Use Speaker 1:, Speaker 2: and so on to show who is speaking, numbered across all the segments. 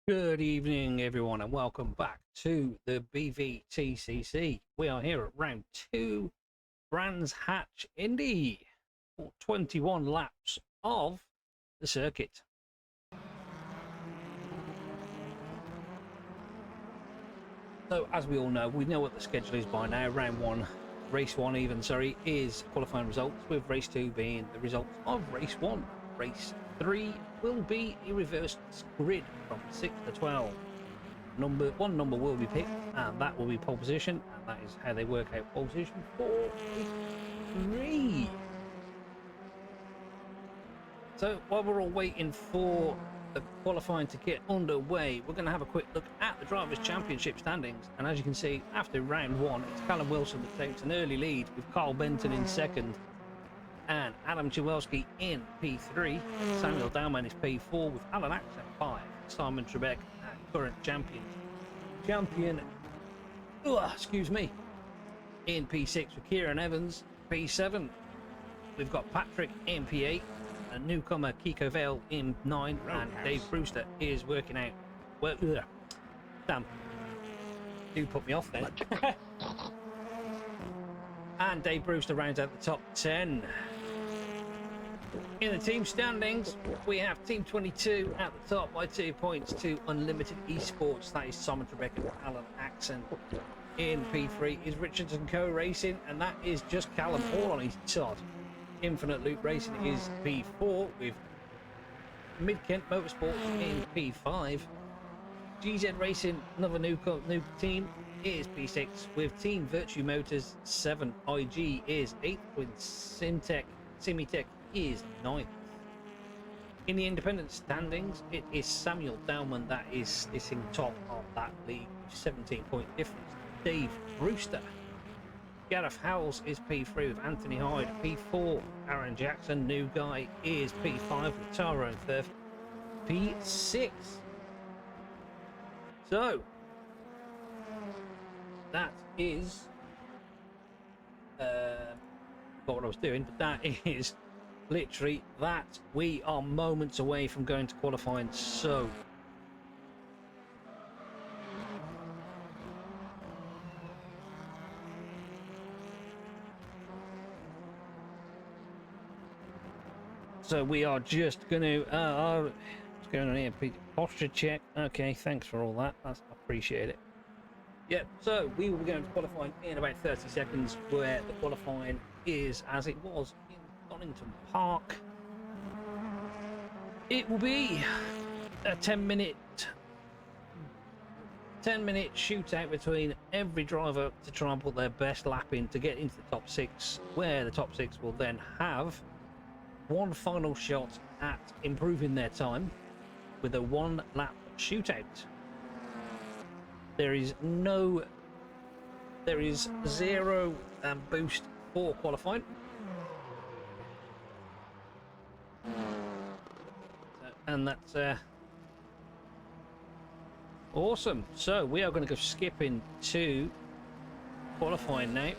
Speaker 1: Good evening, everyone, and welcome back to the Bvtcc. We are here at round 2, Brands Hatch Indy, for 21 laps of the circuit. So, as we all know, we know what the schedule is by now. Round 1, race 1 even, is qualifying results, with race 2 being the results of race 1. Race 3 will be a reversed grid from 6 to 12. One number will be picked, and that will be pole position, and that is how they work out pole position for race 3. So while we're all waiting for the qualifying to get underway, we're going to have a quick look at the Drivers' Championship standings. And as you can see, after round 1, it's Callum Wilson that takes an early lead, with Carl Benton in second and Adam Chewelski in P3. Samuel Dowman is P4, with Alan Axon 5. Simon Trebek, current champion, in P6 with Kieran Evans. P7, we've got Patrick in P8, a newcomer Kiko Vale in 9, and Dave Brewster is working out. Well, damn, do put me off then. And Dave Brewster rounds out the top 10. In the team standings, we have Team 22 at the top by 2 points to Unlimited Esports. That is Simon Trebek and Alan Axon. In P3 is Richardson Co Racing, and that is just Callum all on his Todd. Infinite Loop Racing is P4, with Mid-Kent Motorsport in P5. GZ Racing, another new team, is P6, with Team Virtue Motors 7. IG is 8th, with Simitech is 9th. In the independent standings, it is Samuel Dowman that is sitting top of that league with 17-point difference. Dave Brewster. Gareth Howells is P3 with Anthony Hyde. P4, Aaron Jackson, new guy, is P5 with Tyrone Firth. P6. So, that is... forgot what I was doing, but that is literally that. We are moments away from going to qualifying, so... So we are just going to... what's going on here? Posture check. Okay, thanks for all that. I appreciate it. Yep, so we will be going to qualifying in about 30 seconds, where the qualifying is as it was in Donington Park. It will be a 10-minute shootout between every driver to try and put their best lap in to get into the top 6, where the top 6 will then have one final shot at improving their time with a 1-lap shootout. There is 0 boost for qualifying. And that's awesome. So we are going to go skipping to qualifying now.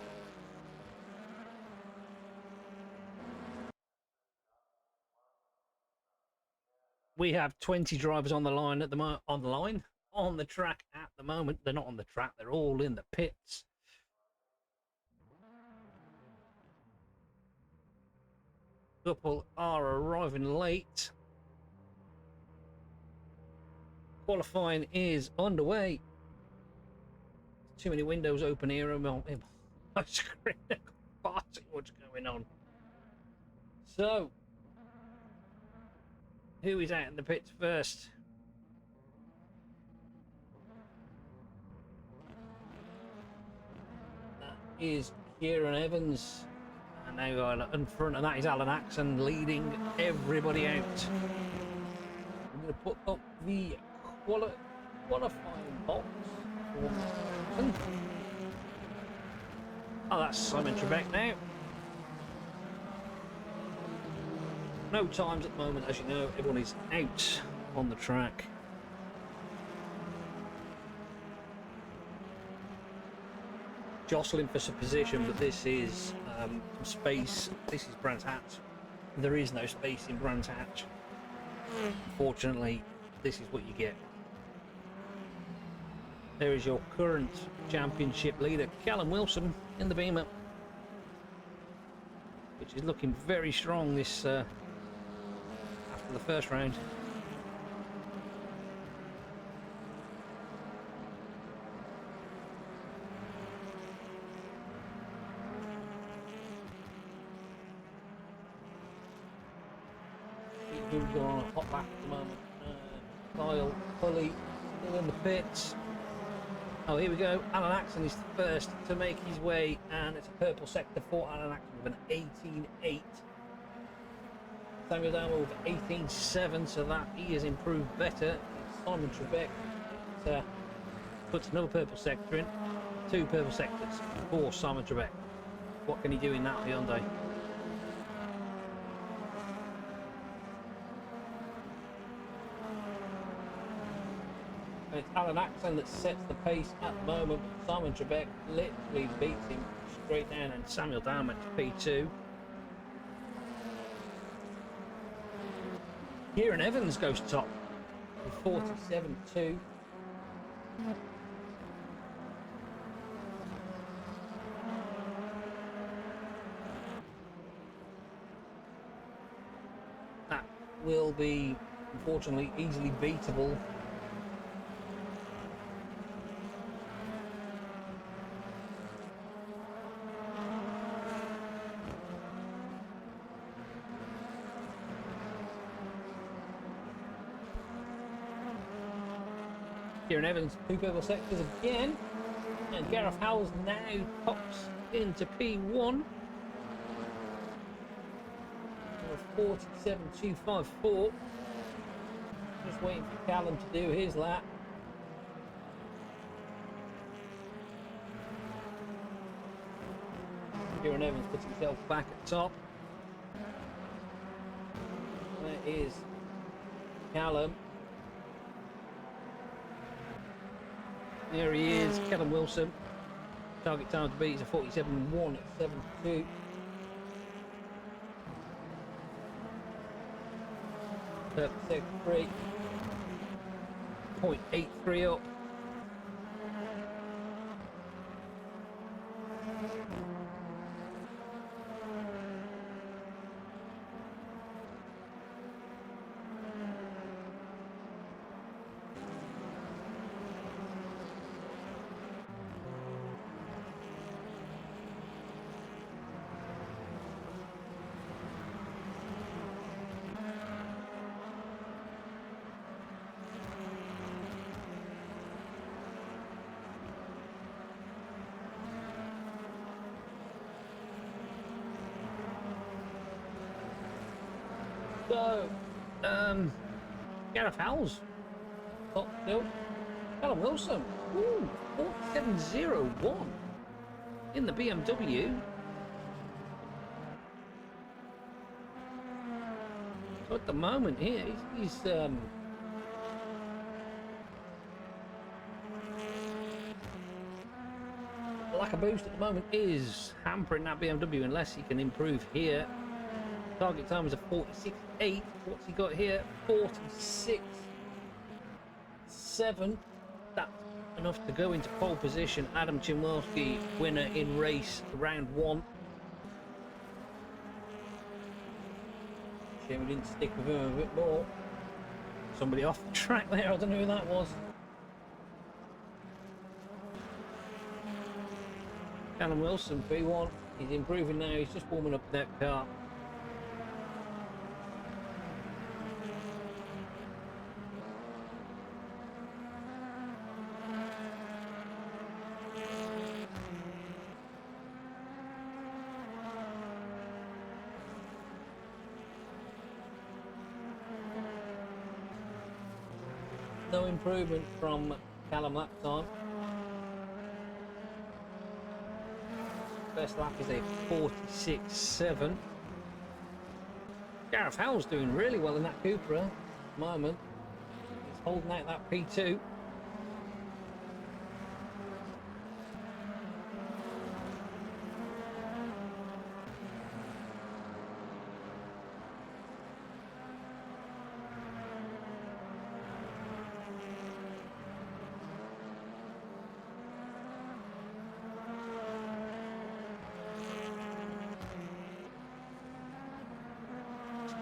Speaker 1: We have 20 drivers on the line at the on the track at the moment. They're not on the track, they're all in the pits. Couple are arriving late. Qualifying is underway. Too many windows open here on my screen. I can't see what's going on. So, who is out in the pits first? That is Kieran Evans. And now in front of that is Alan Axon leading everybody out. I'm going to put up the qualifying box. Oh, that's Simon Trebek now. No times at the moment, as you know, everyone is out on the track. Jostling for some position, but this is space. This is Brands Hatch. There is no space in Brands Hatch. Unfortunately, this is what you get. There is your current championship leader, Callum Wilson, in the Beamer, which is looking very strong this after the first round. Who's on a hot lap at the moment? Kyle Pulley still in the pits. Oh, here we go. Alan Axon is the first to make his way, and it's a purple sector for Alan Axon with an 18.8. Samuel Dalmore with 18.7, so that he has improved better. Simon Trebek puts another purple sector in. 2 purple sectors for Simon Trebek. What can he do in that Hyundai? And it's Alan Axon that sets the pace at the moment. Simon Trebek literally beats him straight down, and Samuel Dalmor to P2. Kieran Evans goes top with 47.2. That will be, unfortunately, easily beatable. Kieran Evans, 2 purple sectors again, and Gareth Howells now pops into P1 for 47.254. Just waiting for Callum to do his lap. Kieran Evans puts himself back at top. There is Callum. There he is, Callum Wilson. Target time to beat is a 47.1 at 7.2. Perfect sector 3. 0.83 up. So, Gareth Howells, top still. Callum Wilson, ooh, 47.01 in the BMW. So at the moment here, he's the lack of boost at the moment is hampering that BMW unless he can improve here. Target time is a 46.8. What's he got here? 46.7. That's enough to go into pole position. Adam Chimwelski, winner in race round 1. Shame we didn't stick with him a bit more. Somebody off the track there, I don't know who that was. Callum Wilson, P1. He's improving now, he's just warming up that car. No improvement from Callum lap time. Best lap is a 46.7. Gareth Howell's doing really well in that Cupra at the moment. He's holding out that P2.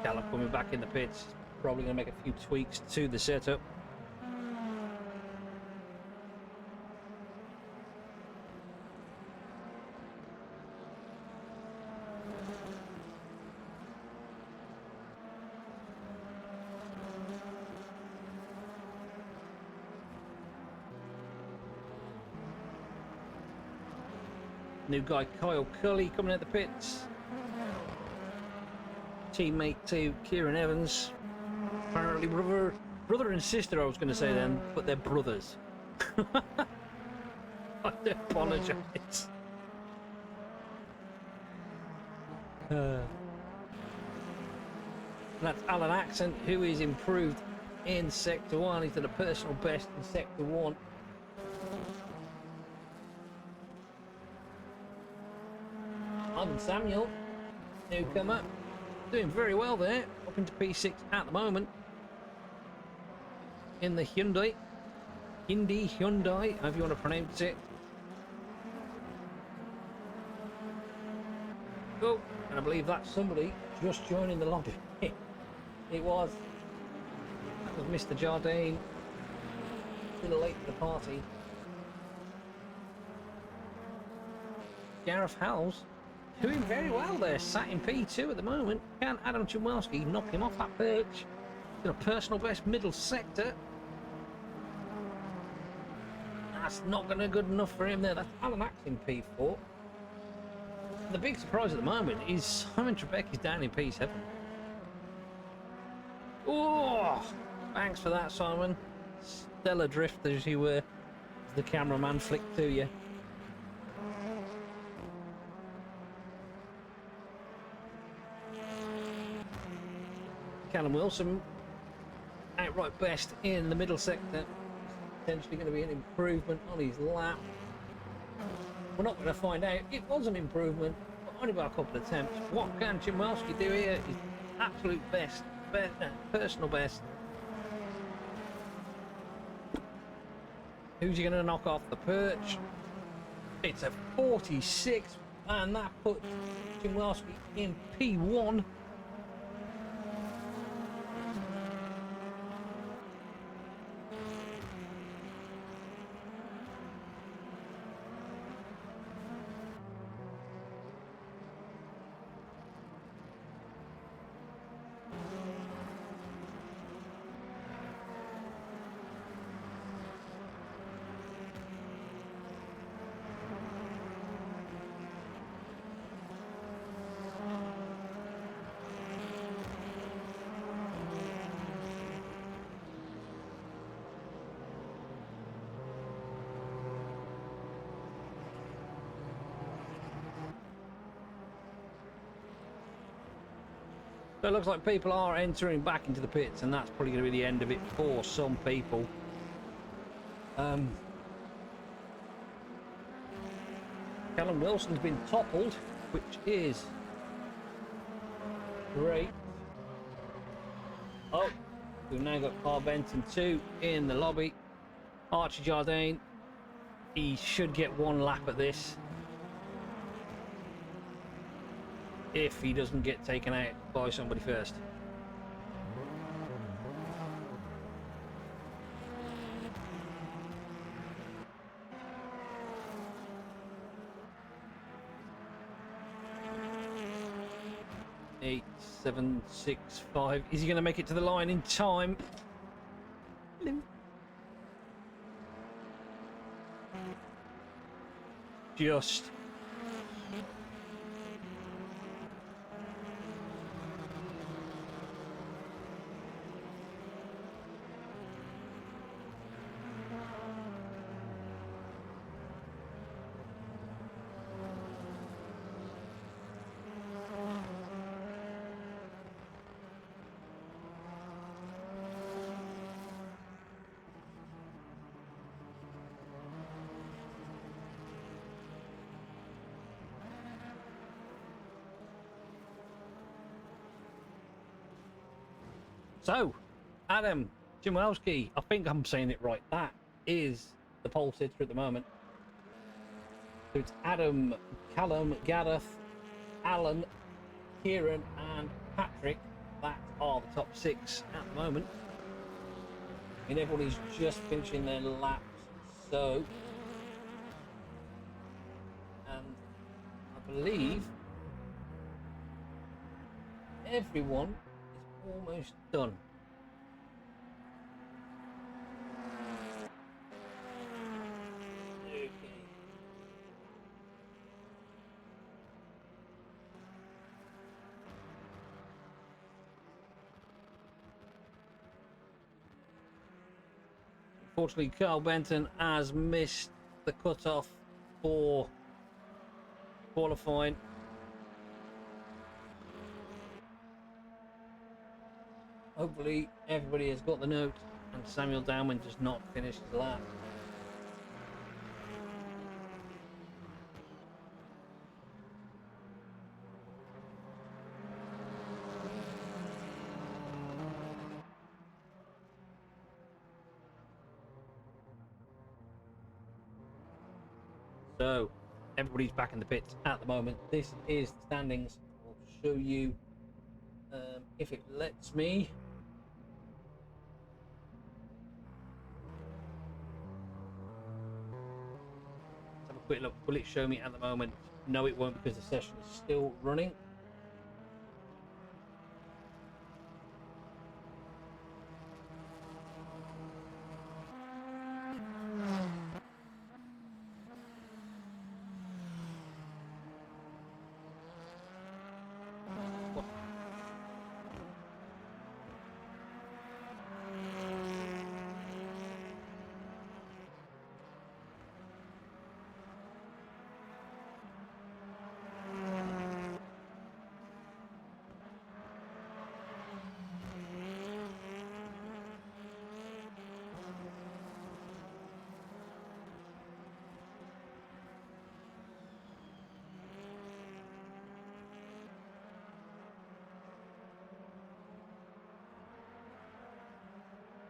Speaker 1: Callum coming back in the pits. Probably going to make a few tweaks to the setup. New guy Kyle Cully coming at the pits. Teammate to Kieran Evans. Apparently brother and sister, I was going to say then, but they're brothers. I apologise. That's Alan Axon, who is improved in Sector 1. He's done a personal best in Sector 1. Ivan Samuel, newcomer, doing very well there, up into P6 at the moment. In the Hyundai, however you want to pronounce it. Oh, and I believe that's somebody just joining the lobby. That was Mr. Jardine, a little late to the party. Gareth Howells, doing very well there, sat in P2 at the moment. Can Adam Chumwelski knock him off that perch? Did a personal best middle sector. That's not going to be good enough for him there. That's Alan Axon in P4. The big surprise at the moment is Simon Trebek is down in P7. Oh, thanks for that, Simon. Stellar drift as you were, as the cameraman flicked to you. Callum Wilson, outright best in the middle sector. Potentially going to be an improvement on his lap. We're not going to find out. It was an improvement, but only by a couple of attempts. What can Chumwelski do here is absolute best, personal best. Who's he going to knock off the perch? It's a 46, and that puts Chumwelski in P1. So it looks like people are entering back into the pits, and that's probably going to be the end of it for some people. Callum Wilson's been toppled, which is great. Oh, we've now got Carl Benton 2 in the lobby. Archie Jardine, he should get one lap at this, if he doesn't get taken out by somebody first. Eight, 7, 6, 5. Is he going to make it to the line in time? Just. So, Adam Chumwelski, I think I'm saying it right, that is the pole sitter at the moment. So it's Adam, Callum, Gareth, Alan, Kieran and Patrick. That are the top 6 at the moment. And everybody's just finishing their laps. So, and I believe everyone is almost done. Okay. Unfortunately, Carl Benton has missed the cutoff for qualifying. Hopefully everybody has got the note and Samuel Downman does not finish his lap. So everybody's back in the pits at the moment. This is the standings. I'll show you if it lets me. Let's have a quick look. Will it show me at the moment? No, it won't, because the session is still running.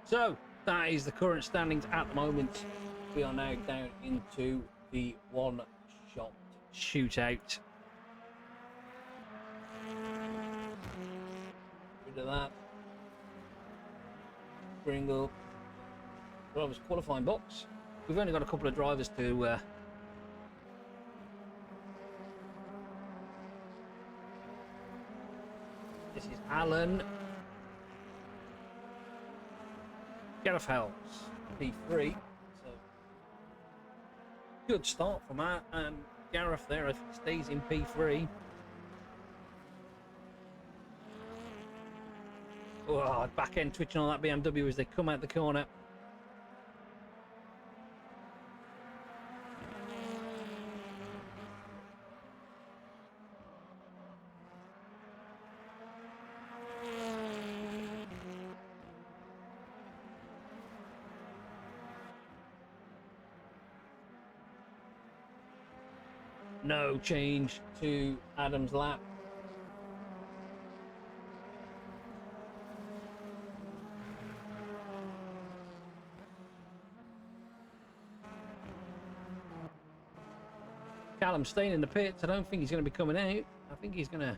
Speaker 1: So that is the current standings at the moment. We are now down into the one-shot shootout. Rid of that. Bring up drivers qualifying box. We've only got a couple of drivers to this is Alan, Gareth Hells, P3. So good start from Gareth there if he stays in P3. Oh, back end twitching on that BMW as they come out the corner. No change to Adam's lap. Callum staying in the pits. I don't think he's going to be coming out. I think he's going to,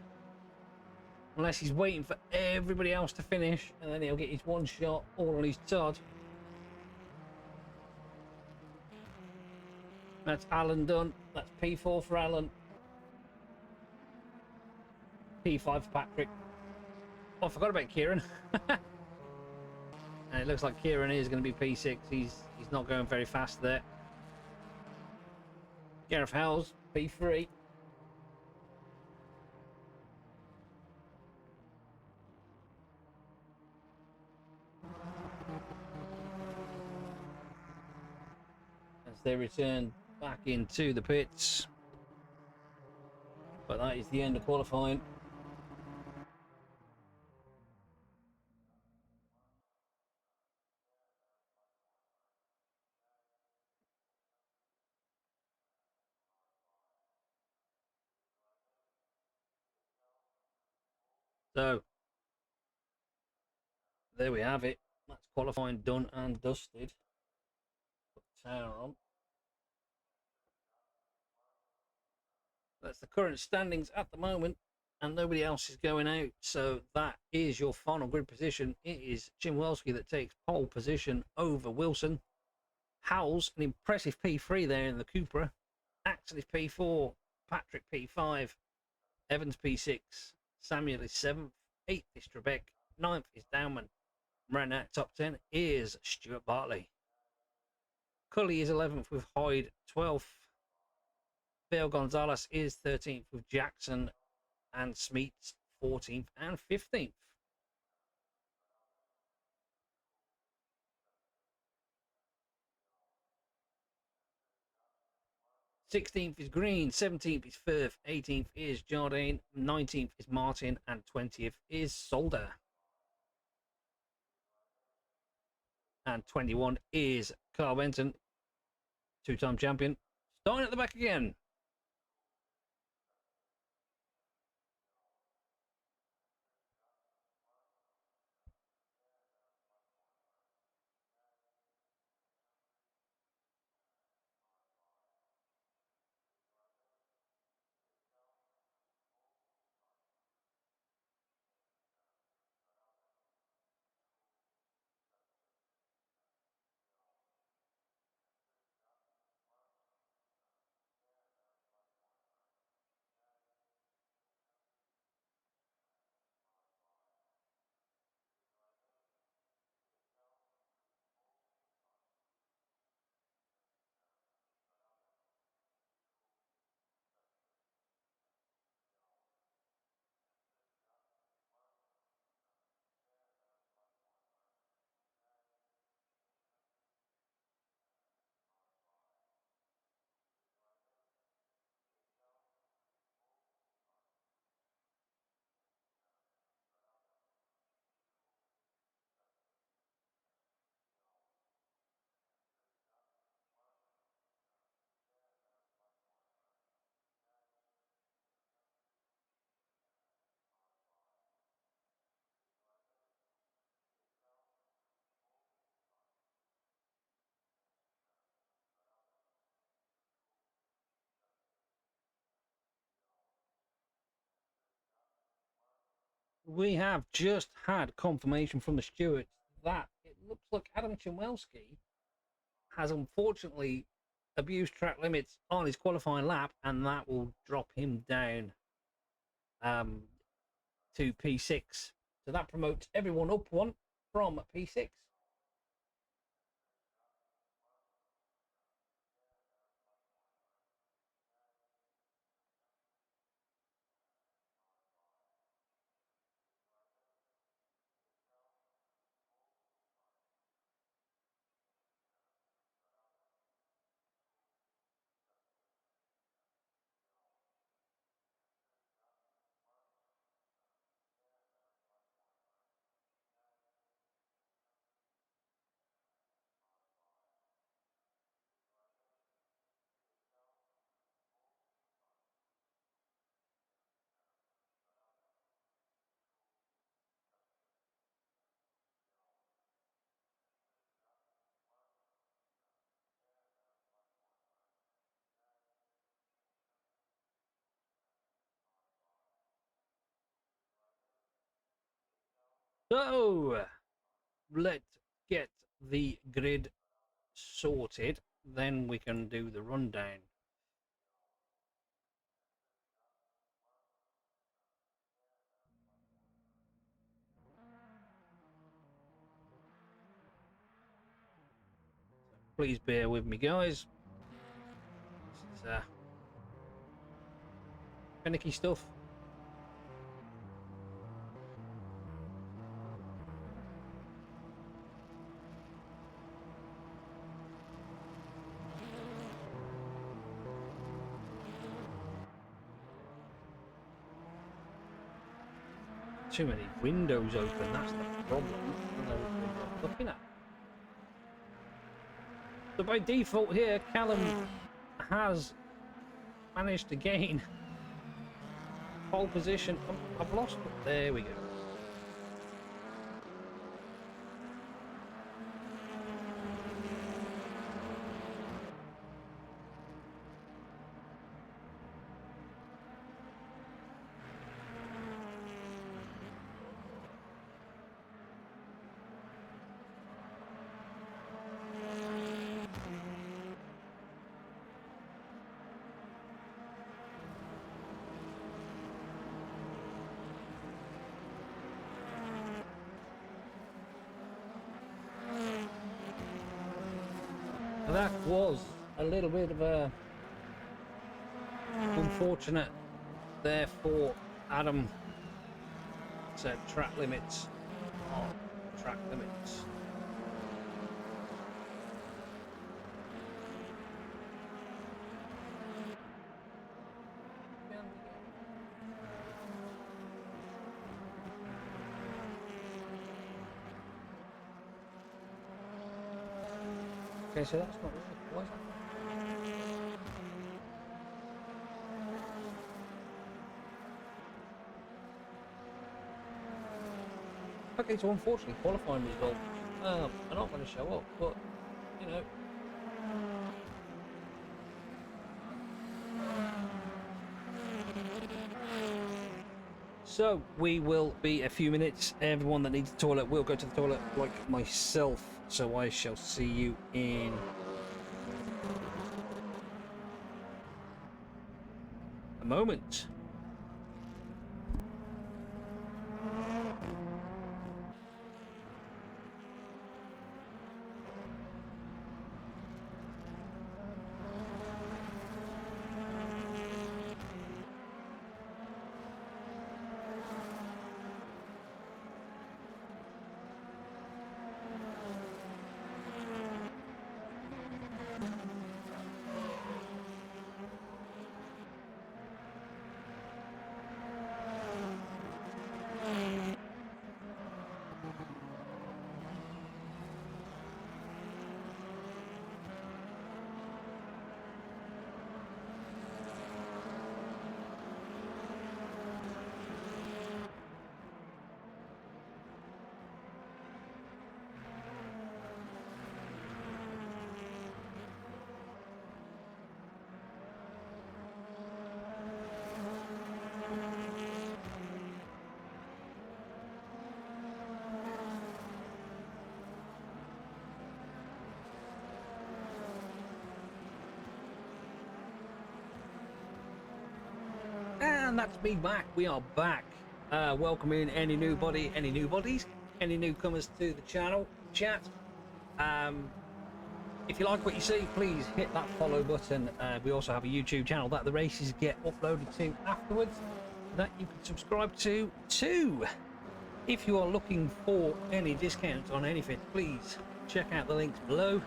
Speaker 1: unless he's waiting for everybody else to finish, and then he'll get his one shot all on his Todd. That's Alan done. That's P4 for Alan. P5 for Patrick. Oh, I forgot about Kieran. And it looks like Kieran is going to be P6. He's not going very fast there. Gareth Howells, P3. As they return back into the pits. But that is the end of qualifying. So there we have it. That's qualifying done and dusted. Put the tower on. That's the current standings at the moment. and nobody else is going out. So that is your final grid position. It is Chimwelski that takes pole position over Wilson. Howells, an impressive P3 there in the Cupra. Axel is P4, Patrick P5, Evans P6, Samuel is 7th, 8th is Trebek, 9th is Dowman. Round out top 10 is Stuart Bartley. Cully is 11th with Hyde, 12th. Bill Gonzalez is 13th with Jackson, and Smeets 14th and 15th. Sixteenth is Green, 17th is Firth, 18th is Jardine, 19th is Martin, and 20th is Solder. And 21 is Carl Benton, two-time champion. Starting at the back again. We have just had confirmation from the stewards that it looks like Adam Chimwelski has unfortunately abused track limits on his qualifying lap, and that will drop him down to P6. So that promotes everyone up one from P6. So let's get the grid sorted, then we can do the rundown. Please bear with me, guys. This is finicky stuff. Too many windows open, that's the problem. I don't know which window I'm looking at. So by default here, Callum has managed to gain pole position. I've lost it. There we go. That was a little bit of a unfortunate there for Adam. Said track limits. Oh, track limits. Okay, so that's not right. Why is that? Okay, so unfortunately, qualifying results are not going to show up, but you know. So we will be a few minutes. Everyone that needs the toilet will go to the toilet, like myself. So I shall see you in a moment. And that's me back. We are back. Welcoming any new bodies, any newcomers to the channel, chat. If you like what you see, please hit that follow button. We also have a YouTube channel that the races get uploaded to afterwards that you can subscribe to too. If you are looking for any discounts on anything, please check out the links below.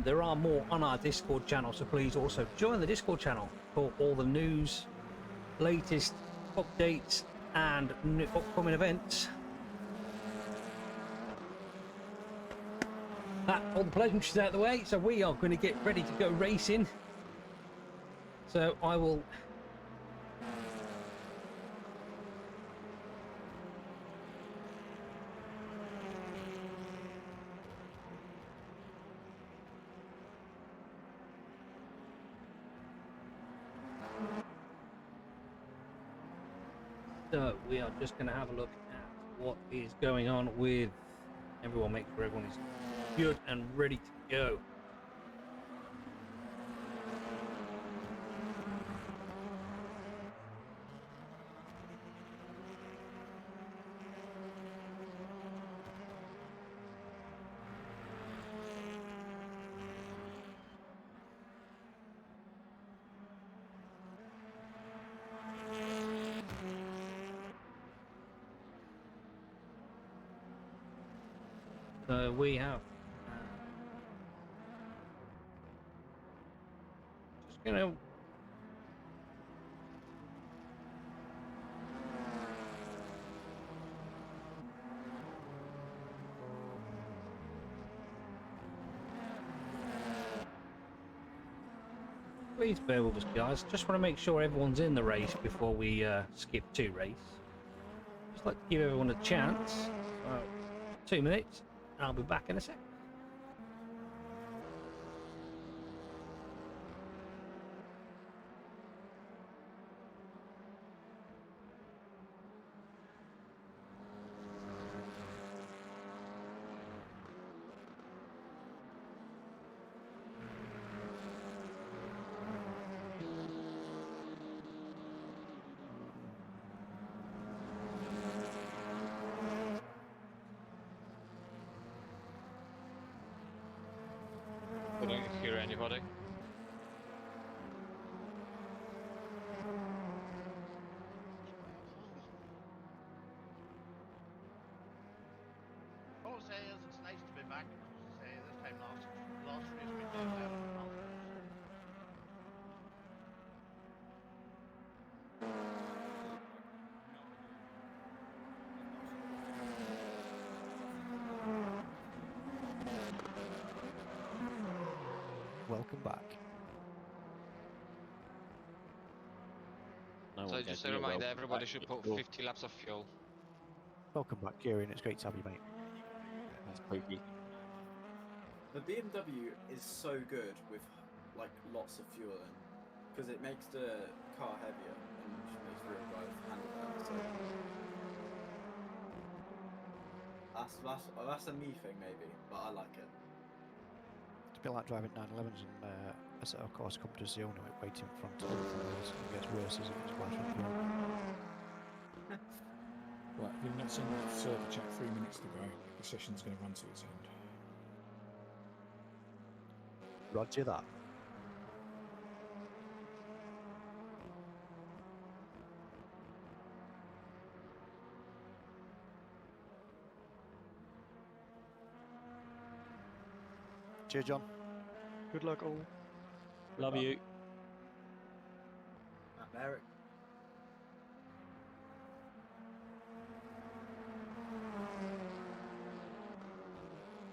Speaker 1: There are more on our Discord channel, so please also join the Discord channel for all the news, latest updates and upcoming events. All the pleasantries out of the way, so we are going to get ready to go racing. So I will So we are just going to have a look at what is going on with everyone, make sure everyone is good and ready to go. So we have just going to please bear with us, guys. Just want to make sure everyone's in the race before we skip to race. Just like to give everyone a chance. 2 minutes, and I'll be back in a sec.
Speaker 2: anybody.
Speaker 3: All I'll say is it's nice to be back because this time last race we did left the Malcolms.
Speaker 4: Welcome back.
Speaker 5: No
Speaker 2: So
Speaker 5: one
Speaker 2: just
Speaker 5: gave
Speaker 2: a
Speaker 5: me
Speaker 2: reminder,
Speaker 5: welcome
Speaker 2: everybody
Speaker 5: back.
Speaker 2: should put
Speaker 5: Cool.
Speaker 2: 50 laps of fuel.
Speaker 4: Welcome back, Kieran. It's great to have you, mate.
Speaker 5: That's spooky.
Speaker 6: The BMW is so good with like lots of fuel in because it makes the car heavier and makes real drive handle better. So that's a me thing maybe, but I like it.
Speaker 4: It's a bit like driving 911s and a set of course come to the owner waiting in front of everything else. It gets worse as it gets wider up hill.
Speaker 7: Right, if you've not seen the server chat 3 minutes to go, the session's going to run to its end.
Speaker 4: Roger that. Cheers, John.
Speaker 5: Good luck, all. Love you.
Speaker 6: Eric.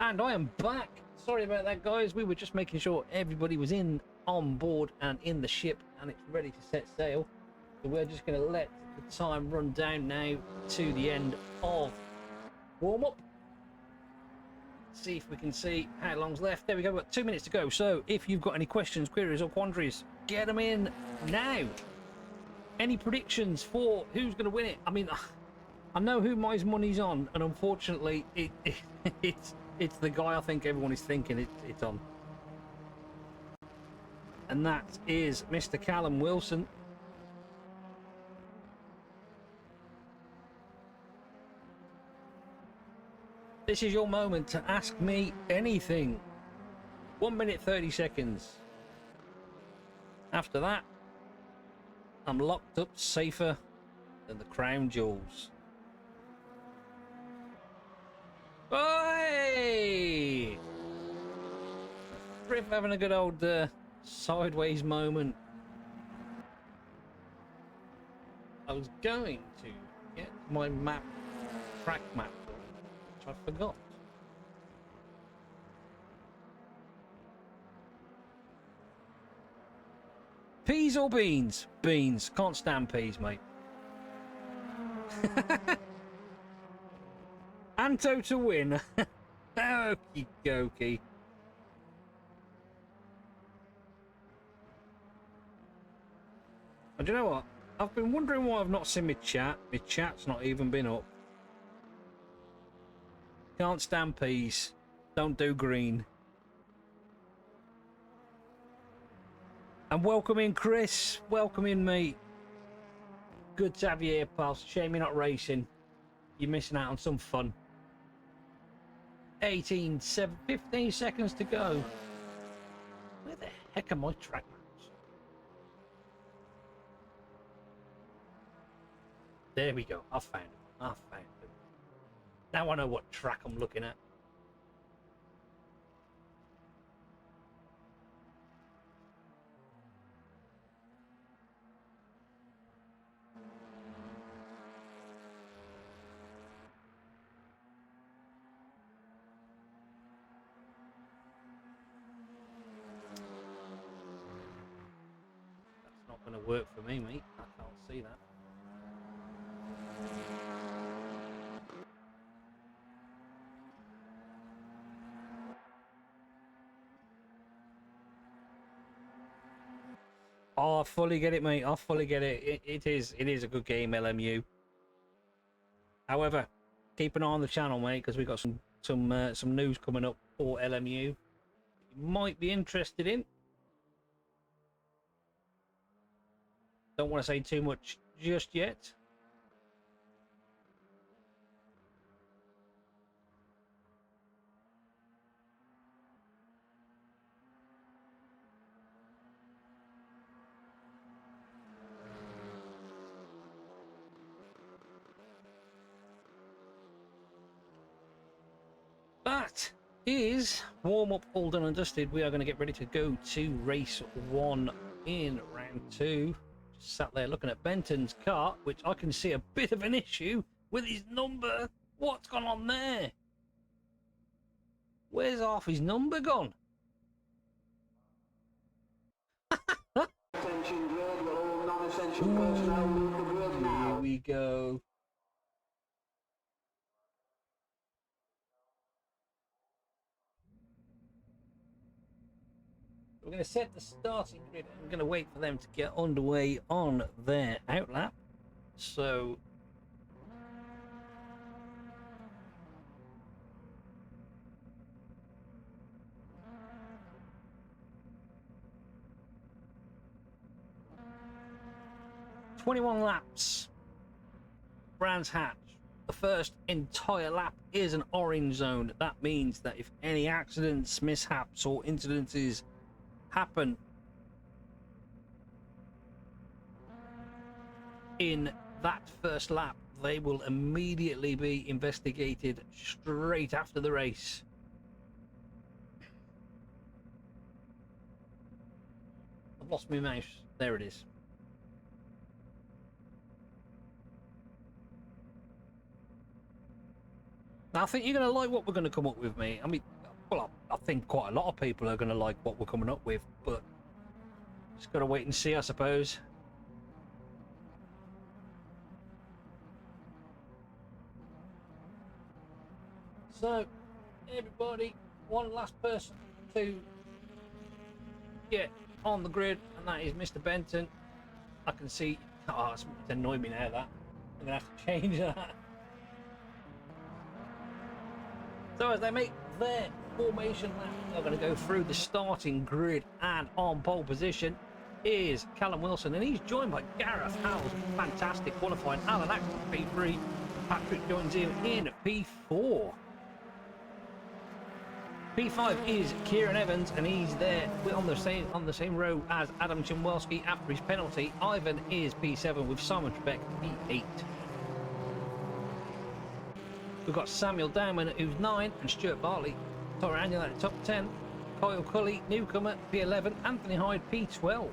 Speaker 1: And I am back. Sorry about that, guys. We were just making sure everybody was on board and in the ship, and it's ready to set sail. So we're just going to let the time run down now to the end of warm up. See if we can see how long's left. There we go. We've got 2 minutes to go. So if you've got any questions, queries, or quandaries, get them in now. Any predictions for who's going to win it? I mean, I know who my money's on, and unfortunately, it's the guy I think everyone is thinking it's on. And that is Mr. Callum Wilson. This is your moment to ask me anything. 1 minute 30 seconds. After that, I'm locked up safer than the crown jewels. Hey! Griff having a good old sideways moment. I was going to get my map, track map, which I forgot. Peas or beans? Beans. Can't stand peas, mate. Anto to win. Okie dokie. And do you know what? I've been wondering why I've not seen my chat. My chat's not even been up. Can't stand peas. Don't do green. And welcome in, Chris. Welcome in, mate. Good to have you here, pal. Shame you're not racing. You're missing out on some fun. 15 seconds to go. Where the heck are my track maps? There we go. I found it. I found it. Now I know what track I'm looking at. That's not going to work for me, mate. I can't see that. Oh, I fully get it, mate. I fully get it. It is a good game, LMU. However, keep an eye on the channel, mate, because we've got some news coming up for LMU. You might be interested in. Don't want to say too much just yet. that is warm up all done and dusted. We are going to get ready to go to race 1 in round 2. Just sat there looking at Benton's car, which I can see a bit of an issue with his number. What's gone on there? Where's half his number gone?
Speaker 2: Attention grid, will all non-essential personnel leave the grid now.
Speaker 1: Here we go. We're going to set the starting grid. I'm going to wait for them to get underway on their outlap. So ...21 laps. Brands Hatch. The first entire lap is an orange zone. That means that if any accidents, mishaps or incidences happen in that first lap, they will immediately be investigated straight after the race. I've lost my mouse. There it is. Now, I think you're going to like what we're going to come up with, mate. I mean, well, I think quite a lot of people are going to like what we're coming up with, but just got to wait and see, I suppose. So, everybody, one last person to get on the grid, and that is Mr. Benton. I can see... Oh, it's annoying me now, that. I'm going to have to change that. So as they make their formation lap, they're going to go through the starting grid, and on pole position is Callum Wilson, and he's joined by Gareth Howes, fantastic qualifying, Alan Ackman P3, Patrick joins him in P4. P5 is Kieran Evans, and he's there on the same row as Adam Chimwelski after his penalty. Ivan is P7 with Simon Trebek P8. We've got Samuel Dowman, who's 9, and Stuart Bartley, Torre Annual at the top 10. Kyle Cully, newcomer, P11. Anthony Hyde, P12.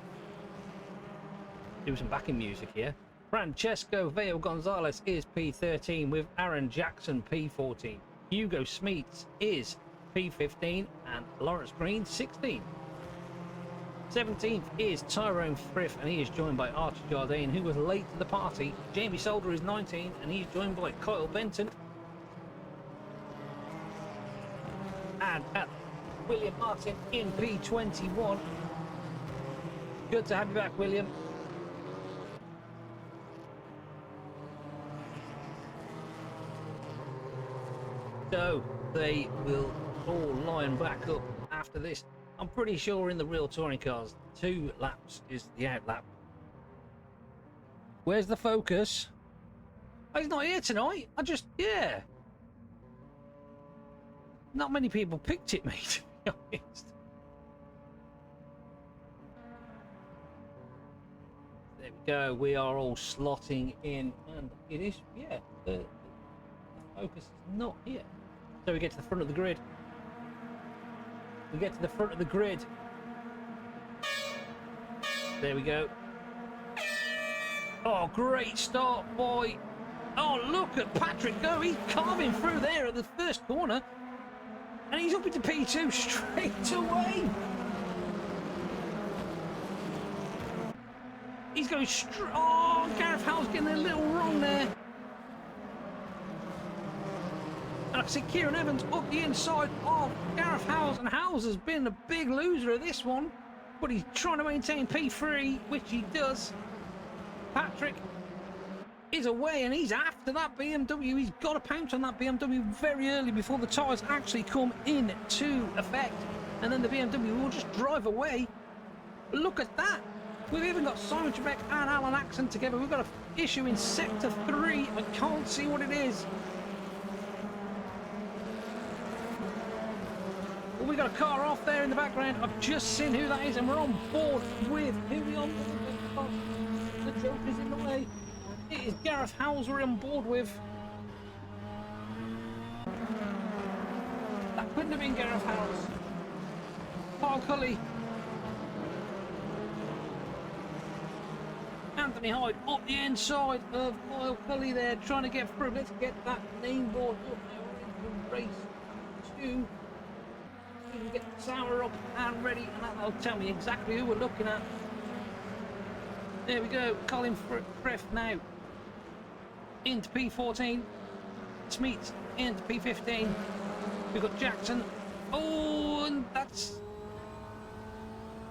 Speaker 1: Do some backing music here. Francesco Veo Gonzalez is P13 with Aaron Jackson, P14. Hugo Smeets is P15 and Lawrence Green, 16. 17th is Tyrone Frith, and he is joined by Archie Jardine, who was late to the party. Jamie Solder is 19, and he's joined by Kyle Benton. And at William Martin in P21. Good to have you back, William. So they will all line back up after this. I'm pretty sure in the real touring cars, 2 laps is the out lap. Where's the Focus? Oh, he's not here tonight. Yeah. Not many people picked it, mate, to be honest. There we go. We are all slotting in, and it is, yeah, the Focus is not here. So we get to the front of the grid. We get to the front of the grid. There we go. Oh, great start, boy. Oh, look at Patrick go. He's carving through there at the first corner. And he's up into P2 straight away. He's going straight. Oh, Gareth Howes getting a little wrong there. And I can see Kieran Evans up the inside of Gareth Howes, and Howes has been a big loser of this one, but he's trying to maintain P3, which he does. Patrick is away, and he's after that BMW. He's got to pounce on that BMW very early before the tyres actually come into effect, and then the BMW will just drive away. Look at that. We've even got Simon Trebek and Alan Axon together. We've got an issue in sector 3. I can't see what it is. Well, we got a car off there in the background. I've just seen who that is, and we're on board with who we on board with. The joke is in the way. It is Gareth Howes we're on board with. That couldn't have been Gareth Howells. Paul Cully. Anthony Hyde up the inside of Paul Cully there, trying to get through. Let's get that name board up now into race 2. We can get Sauer up and ready, and that'll tell me exactly who we're looking at. There we go, Colin Frith now into P14, Smeets into P15. We've got Jackson. Oh,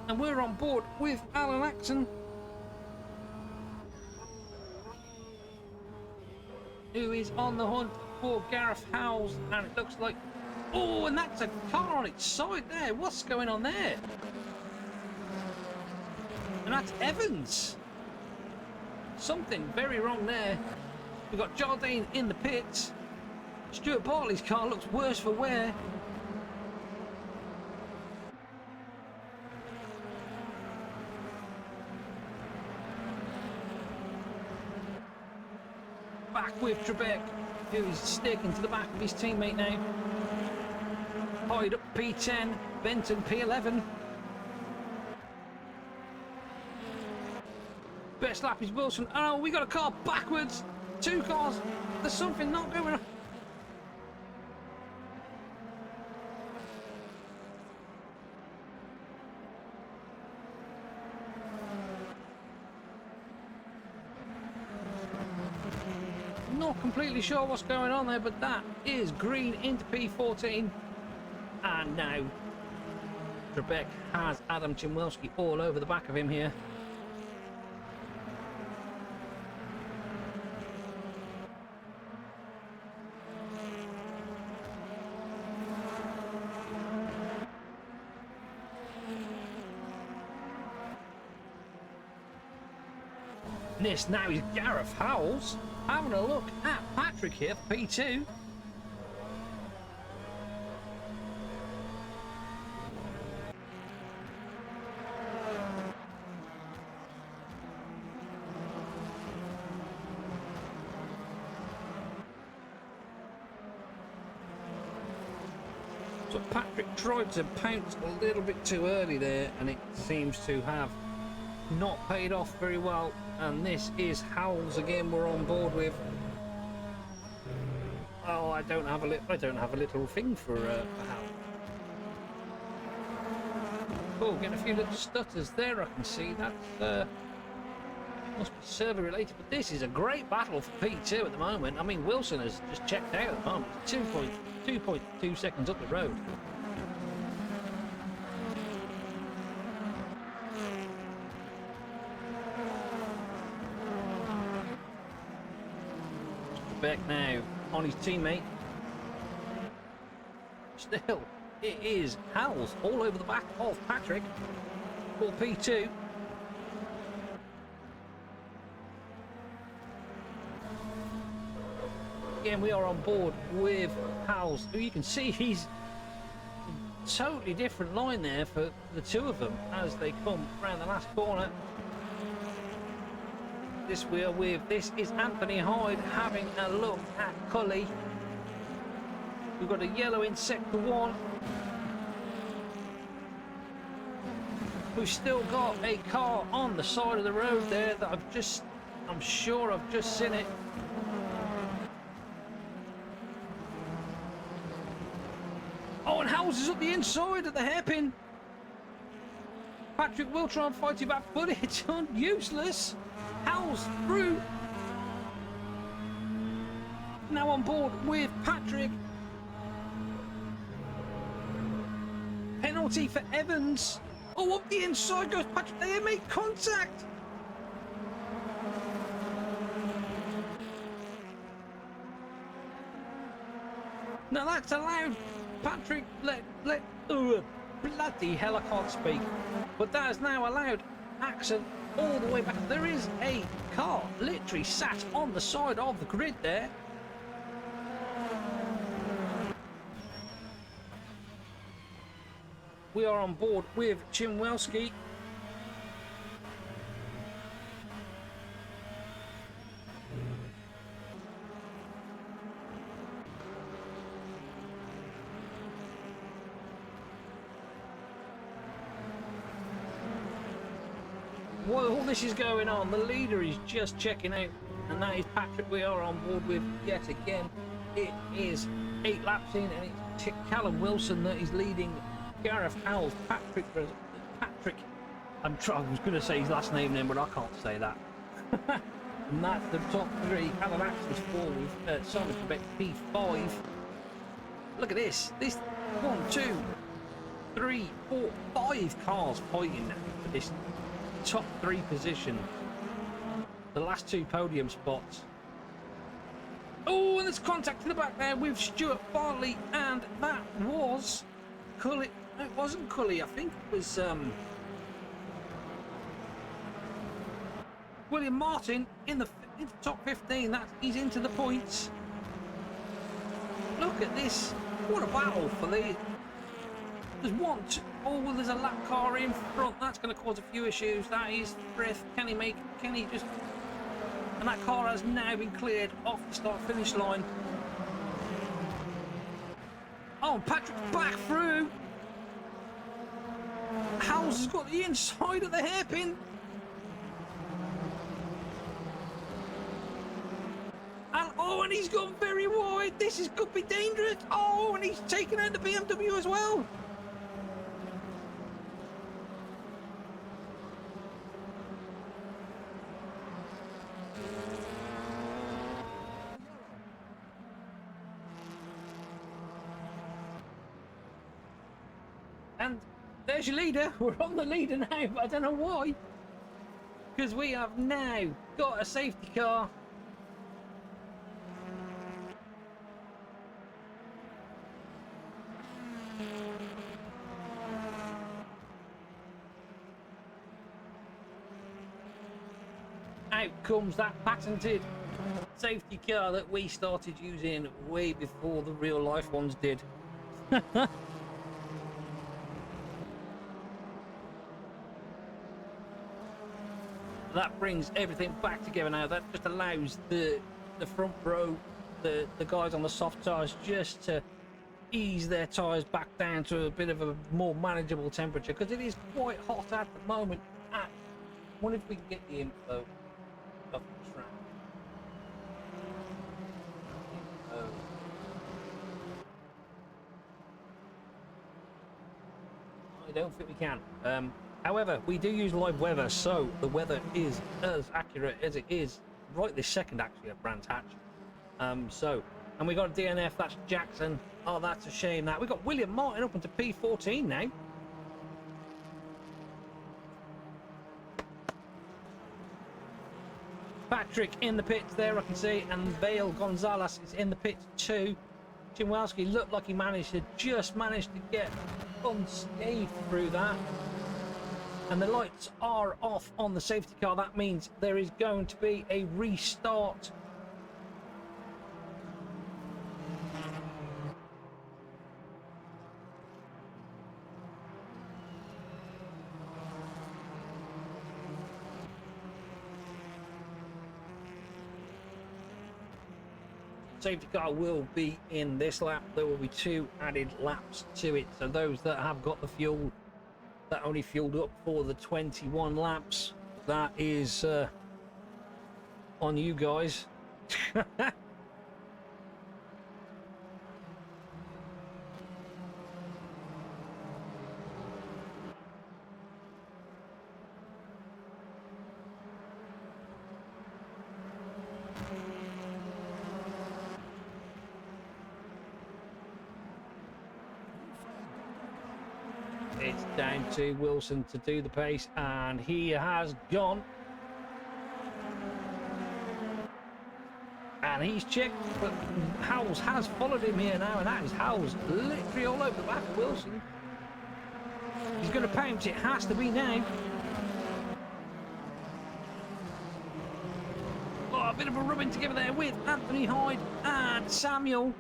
Speaker 1: and we're on board with Alan Axon, who is on the hunt for Gareth Howells, and it looks like, oh, and that's a car on its side there. What's going on there? And that's Evans. Something very wrong there. We've got Jardine in the pits. Stuart Bartley's car looks worse for wear. Back with Trebek, who's sticking to the back of his teammate now. Hyde up P10, Benton P11. Best lap is Wilson. Oh, we got a car backwards. 2 cars. There's something not going on. Not completely sure what's going on there, but that is green into P14. And now Trebek has Adam Chimwelski all over the back of him here. This now is Gareth Howells having a look at Patrick here for P2. So Patrick tried to pounce a little bit too early there, and it seems to have not paid off very well. And this is Howells again we're on board with. Oh, I don't have a little thing for Howells. Oh, getting a few little stutters there. I can see that must be server related. But this is a great battle for P2 at the moment. I mean, Wilson has just checked out at the moment. 2.2 seconds up the road. Back now on his teammate. Still, it is Howells all over the back of Patrick for P2. Again, we are on board with Howells, who you can see he's a totally different line there for the two of them as they come around the last corner. This we are with. This is Anthony Hyde having a look at Cully. We've got a yellow in sector 1. We've still got a car on the side of the road there that I'm sure I've just seen it. Oh, and Howells is up the inside of the hairpin. Patrick will try and fight you back, but it's useless. Howells through. Now on board with Patrick. Penalty for Evans. Oh, up the inside goes Patrick. They make contact. Now that's allowed. Patrick, bloody hell, I can't speak. But that is now allowed Axon all the way back. There is a car literally sat on the side of the grid there. We are on board with Chimwelski. while all this is going on, the leader is just checking out, and that is Patrick we are on board with yet again. It is 8 laps in, and it's Callum Wilson that is leading Gareth Howells. Patrick, I was going to say his last name then, but I can't say that. And that's the top 3. Alan Axel's 4 with Simon Trebek P5. Look at this. This 1, 2, 3, 4, 5 cars fighting for this top 3 position. The last 2 podium spots. Oh, and there's contact in the back there with Stuart Bartley, and that was Cully. No, it wasn't Cully. I think it was William Martin in the top 15. He's into the points. Look at this. What a battle for the. There's one. Oh, well, there's a lap car in front. That's going to cause a few issues. That is Frith. Can he just. And that car has now been cleared off the start-finish line. Oh, Patrick's back through. Howells has got the inside of the hairpin. And he's gone very wide. This could be dangerous. Oh, and he's taken out the BMW as well. And there's your leader. We're on the leader now, but I don't know why. Because we have now got a safety car. Out comes that patented safety car that we started using way before the real life ones did. That brings everything back together now. That just allows the front row, the guys on the soft tyres, just to ease their tyres back down to a bit of a more manageable temperature, because it is quite hot at the moment. I wonder if we can get the info of the track. I don't think we can. However, we do use live weather, so the weather is as accurate as it is right this second, actually, at Brands Hatch. And we got a DNF. That's Jackson. Oh, that's a shame. That we got William Martin up into P14 now. Patrick in the pits there, I can see, and Vale Gonzalez is in the pits too. Chimwalski looked like he just managed to get unscathed through that. And the lights are off on the safety car. That means there is going to be a restart. Safety car will be in this lap. There will be 2 added laps to it. So those that have got the fuel, that only fueled up for the 21 laps, that is on you guys. It's down to Wilson to do the pace, and he has gone. And he's checked, but Howells has followed him here now, and that is Howells literally all over the back of Wilson. He's going to pounce. It has to be now. Oh, a bit of a rubbing together there with Anthony Hyde and Samuel.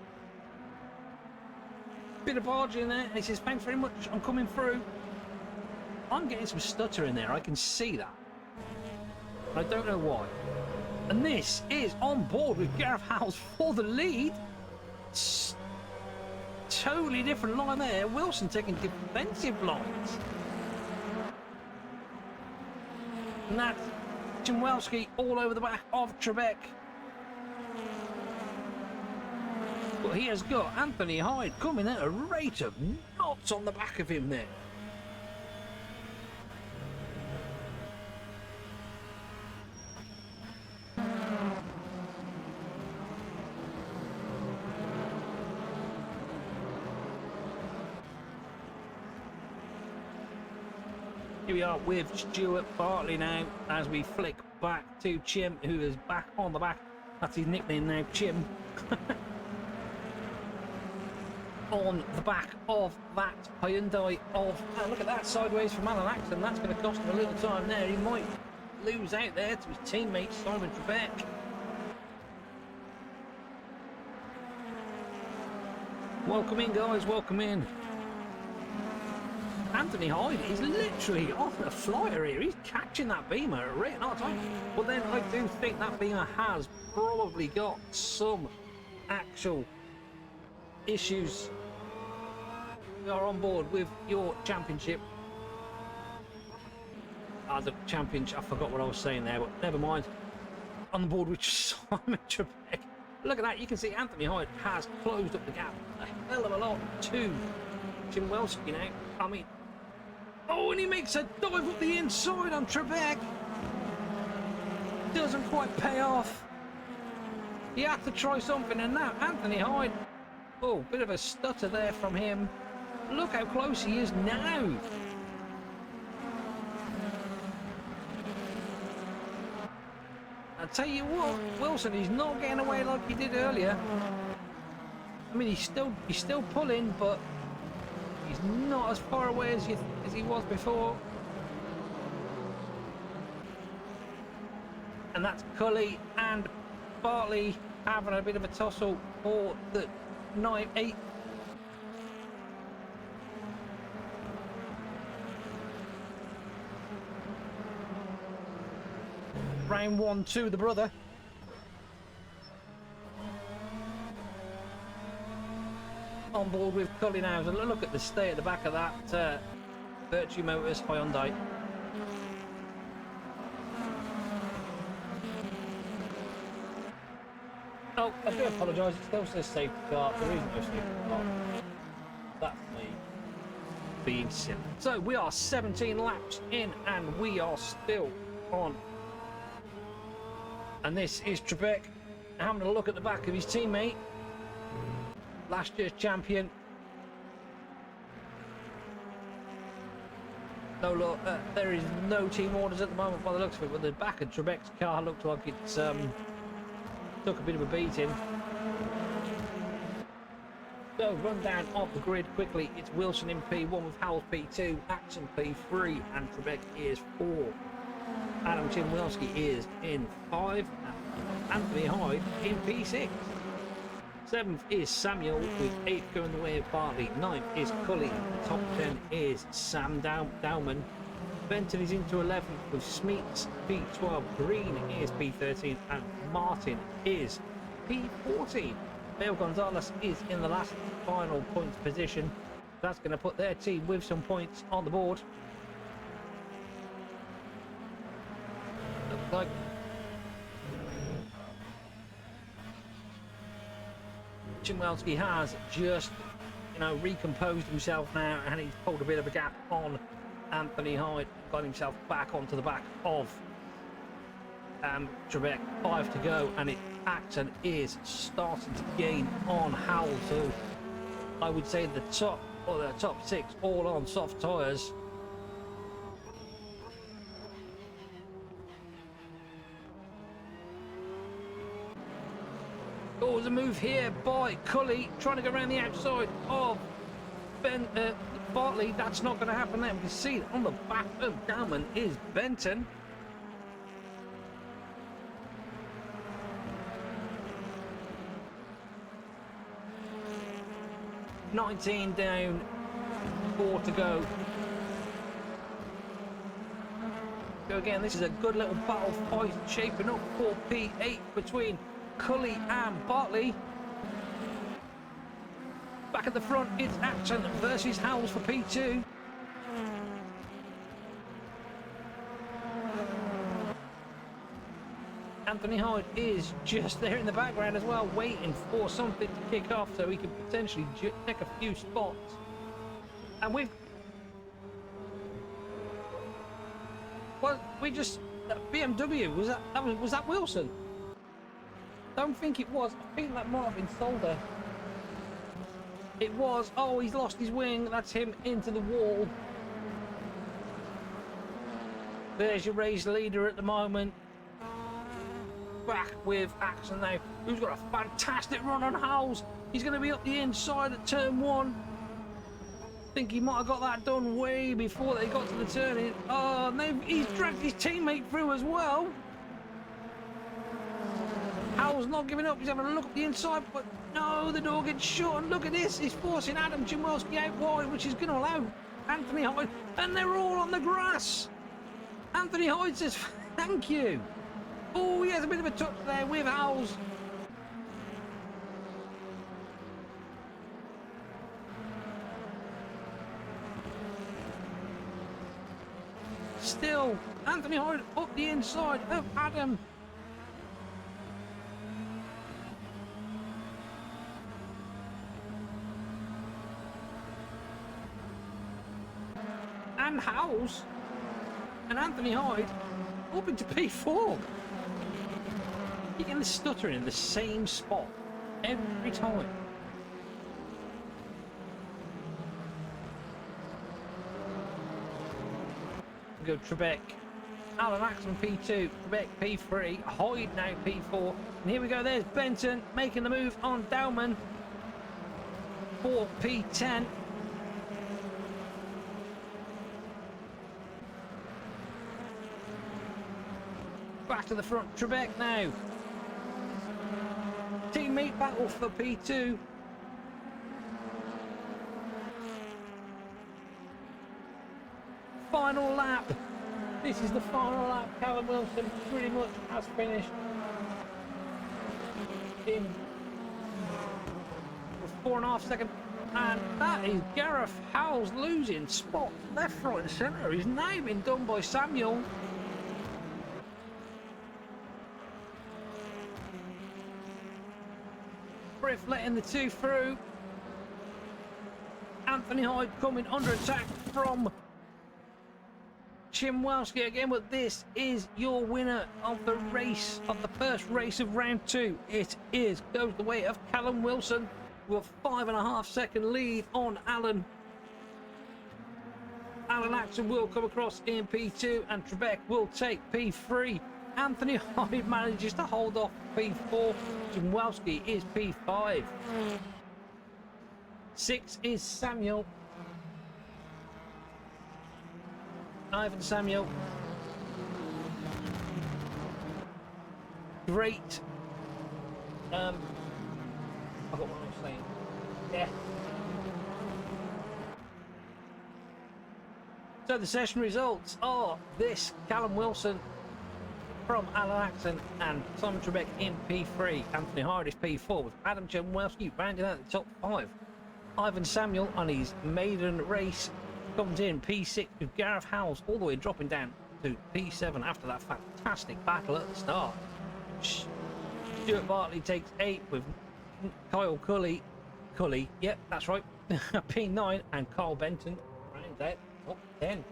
Speaker 1: Bit of barge in there, and he says, thanks very much, I'm coming through. I'm getting some stutter in there, I can see that. I don't know why. And this is on board with Gareth Howells for the lead. Totally different line there. Wilson taking defensive lines. And that's Chimwelski all over the back of Trebek. But he has got Anthony Hyde coming at a rate of knots on the back of him there. Here we are with Stuart Bartley now as we flick back to Chim, who is back on the back. That's his nickname now, Chim. On the back of that Hyundai of... Oh, look at that, sideways from Alan Axton. That's going to cost him a little time there. He might lose out there to his teammate Simon Trebek. Welcome in, guys, welcome in. Anthony Hyde is literally on a flyer here. He's catching that Beamer at a rate of time. But then I do think that Beamer has probably got some actual issues. We are on board with your championship. The championship, I forgot what I was saying there, but never mind. On board with Simon Trebek. Look at that, you can see Anthony Hyde has closed up the gap a hell of a lot to Chimwelski now. I mean, oh, and he makes a dive up the inside on Trebek. Doesn't quite pay off. He had to try something, and now Anthony Hyde. Oh, bit of a stutter there from him. Look how close he is now. I tell you what, Wilson, he's not getting away like he did earlier. I mean, he's still pulling, but he's not as far away as he was before. And that's Cully and Bartley having a bit of a tussle for the 9-8. Round 1 to the brother. On board with Cully now. So look at the stay at the back of that Virtue Motors Hyundai. Oh, I do apologise. It still says safety car. There is no safety car. That's me being silly. So we are 17 laps in, and we are still on. And this is Trebek having a look at the back of his teammate, last year's champion. No, look, there is no team orders at the moment by the looks of it, but the back of Trebek's car looks like it's took a bit of a beating. So rundown of the grid quickly. It's Wilson in P1 with Howells P2, Axon P3, and Trebek is 4. Adam Chimwelski is in 5, and Anthony Hyde in P6. 7th is Samuel with 8 going the way of Bartley. 9th is Cully. The top 10 is Sam Dowman. Benton is into 11th with Smeets P12. Green is P13 and Martin is P14. Bale Gonzalez is in the last final points position. That's going to put their team with some points on the board. Looks like Chimwelski has just, recomposed himself now, and he's pulled a bit of a gap on Anthony Hyde, got himself back onto the back of Trebek. 5 to go, and Axon is starting to gain on Howell. So I would say the top 6 all on soft tyres. Oh, there's a move here by Cully, trying to go around the outside of Bartley. That's not going to happen there. We can see that on the back of Dowman is Benton. $19 down, 4 to go. So again, this is a good little battle fight shaping up for P8 between Cully and Bartley. Back at the front, it's Axon versus Howells for P2. Anthony Hyde is just there in the background as well, waiting for something to kick off so he can potentially take a few spots. And we just BMW, was that Wilson? Don't think it was. I think that might have been Solder. It was. Oh, he's lost his wing. That's him into the wall. There's your race leader at the moment. Back with Axon now, who's got a fantastic run on Howells. He's going to be up the inside at turn 1. I think he might have got that done way before they got to the turn. Oh, and he's dragged his teammate through as well. Howell's not giving up. He's having a look at the inside, but no, the door gets shut. And look at this. He's forcing Adam Chimwelski out wide, which is going to allow Anthony Hyde. And they're all on the grass. Anthony Hyde says, thank you. Oh, he has a bit of a touch there with Howells. Still, Anthony Hyde up the inside of Adam. And Howells and Anthony Hyde up into P4. You're getting the stuttering in the same spot every time. We go Trebek, Alan Axon P2, Trebek P3, Hyde now P4. And here we go, there's Benton making the move on Dowman for P10. Back to the front, Trebek now. Teammate battle for P2. Final lap. This is the final lap. Callum Wilson pretty much has finished in 4.5 seconds. And that is Gareth Howells losing spot left, right and centre. He's now been done by Samuel. Griff letting the two through. Anthony Hyde coming under attack from Chimwelski again, but this is your winner of the race, of the first race of round 2. It goes the way of Callum Wilson with a 5.5 second lead on Alan. Alan Axon will come across in P2 and Trebek will take P3. Anthony Hyde manages to hold off P4. Chimwelski is P5. 6 is Samuel. Ivan Samuel. Great. I got what I was saying. Yeah. So the session results are this: Callum Wilson from Alan Axon and Simon Trebek in P3. Anthony Hyde is P4 with Adam Chimwelski rounding out the top 5. Ivan Samuel on his maiden race comes in P6 with Gareth Howells all the way dropping down to P7 after that fantastic battle at the start. Stuart Bartley takes 8 with Kyle Cully, yep, that's right, P9, and Carl Benton rounds out top 10.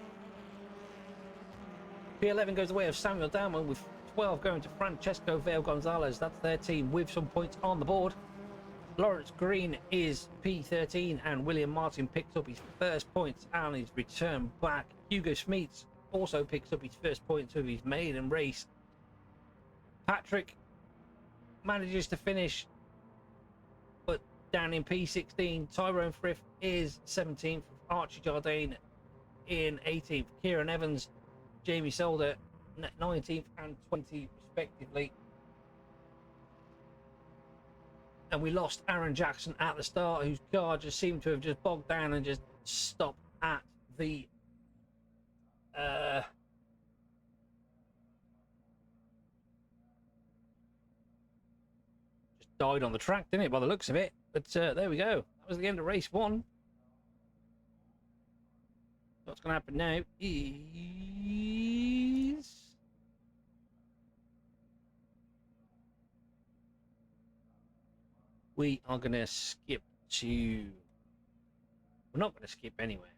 Speaker 1: P11 goes the way of Samuel Dowman with 12 going to Francesco Vale Gonzalez. That's their team with some points on the board. Lawrence Green is P13 and William Martin picks up his first points and his return back. Hugo Smeets also picks up his first points of his maiden race. Patrick manages to finish but down in P16. Tyrone Frith is 17th. Archie Jardine in 18th. Kieran Evans, Jamie Solder 19th and 20th respectively. And we lost Aaron Jackson at the start, whose car just seemed to have just bogged down and just stopped at the just died on the track, didn't it, by the looks of it? But there we go. That was the end of race 1. What's going to happen now is we are going to skip to. We're not going to skip anywhere.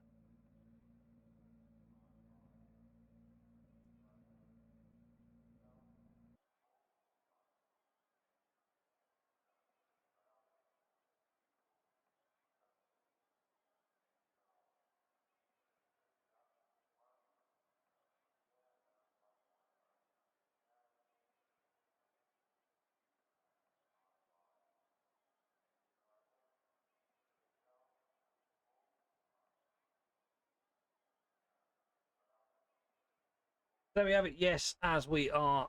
Speaker 1: There we have it. Yes, as we are.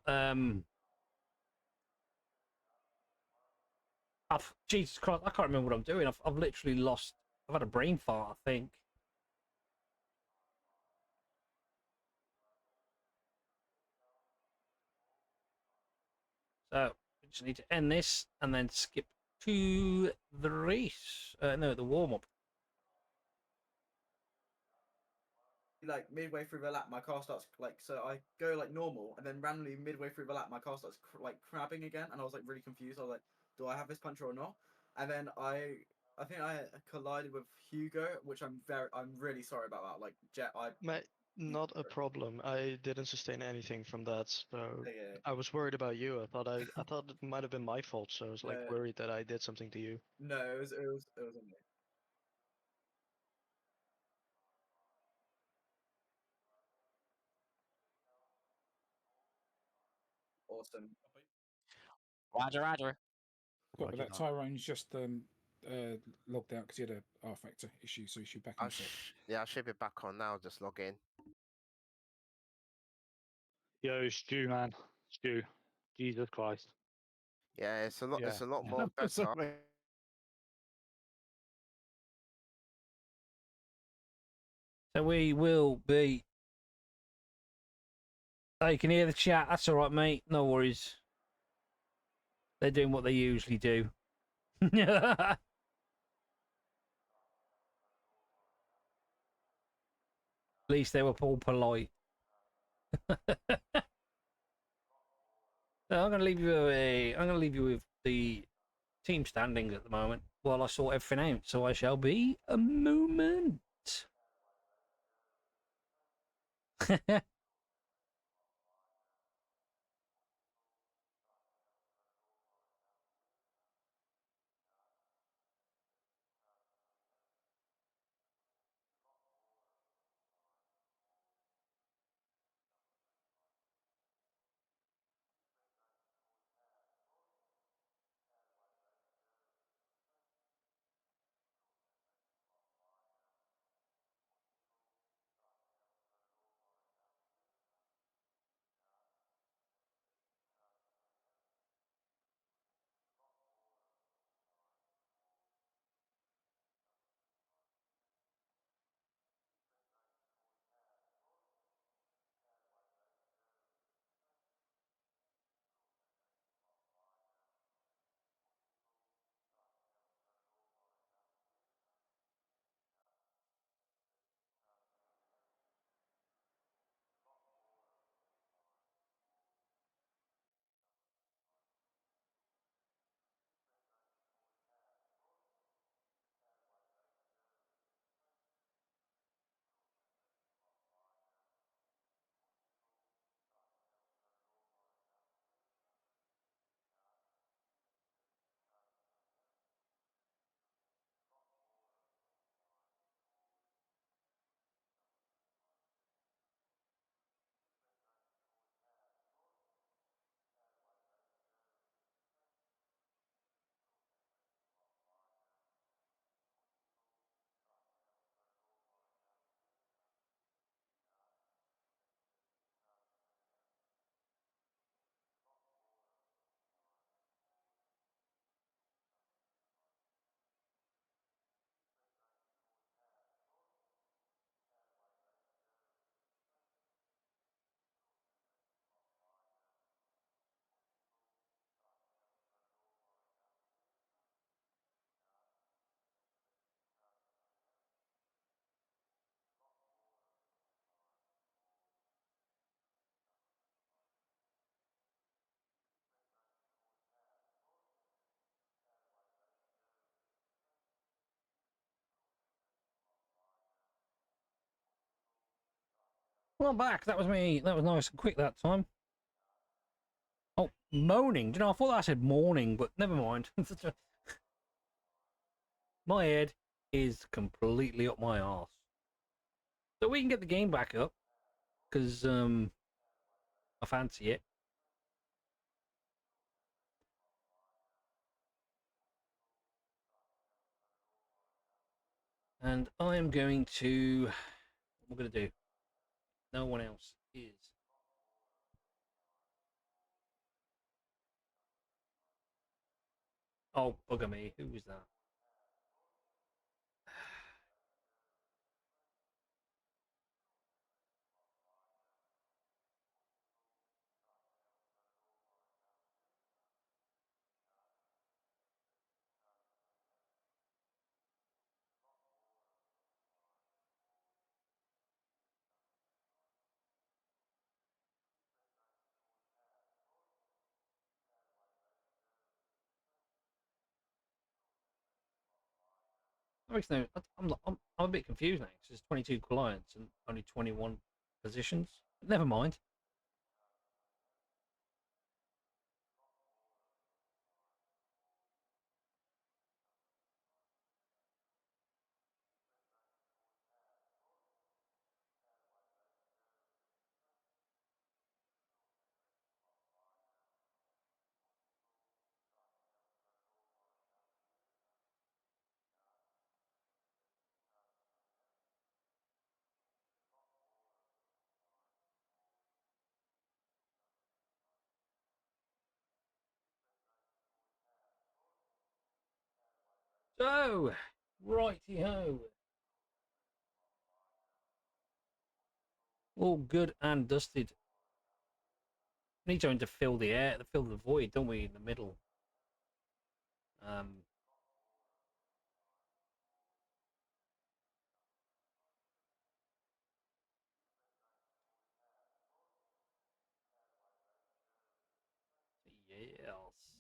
Speaker 1: Jesus Christ, I can't remember what I'm doing. I've literally lost. I've had a brain fart, I think. So we just need to end this and then skip to the race. No, the warm up.
Speaker 6: Like midway through the lap, my car starts like so I go like normal, and then randomly midway through the lap, my car starts like crabbing again, and I was like really confused. I was like, do I have this puncture or not? And then I think I collided with Hugo, which I'm really sorry about that. Like Jet,
Speaker 5: Mate, not a problem. I didn't sustain anything from that, so
Speaker 6: yeah,
Speaker 5: I was worried about you. I thought it might have been my fault, so I was like
Speaker 6: no,
Speaker 5: worried that I did something to you.
Speaker 6: no, it was on me. Awesome.
Speaker 5: Roger, roger.
Speaker 7: Got with
Speaker 4: Roger
Speaker 7: that,
Speaker 4: that.
Speaker 7: Tyrone's just logged out because he had a R factor issue, so he should be back in a sec.
Speaker 8: Yeah, I should be back on now. Just log in.
Speaker 5: Yo, Stu, man. Stu. Jesus Christ.
Speaker 8: Yeah, it's a lot.
Speaker 5: Yeah.
Speaker 8: It's a lot more better.
Speaker 4: Sorry.
Speaker 1: So we will be. Oh, you can hear the chat. That's all right, mate. No worries. They're doing what they usually do. At least they were all polite. So I'm going to leave you I'm going to leave you with the team standings at the moment while I sort everything out. So I shall be a moment. Well, I'm back. That was me. That was nice and quick that time. Oh, moaning. Do you know, I thought I said morning, but never mind. My head is completely up my arse. So we can get the game back up, because I fancy it. And I am going to... What we're going to do? No one else is. Oh, bugger me. Who was that? I'm a bit confused now, 'cause there's 22 clients and only 21 positions. But never mind. So, righty ho. All good and dusted. We need something to fill the air, to fill the void, don't we, in the middle? Um, yes.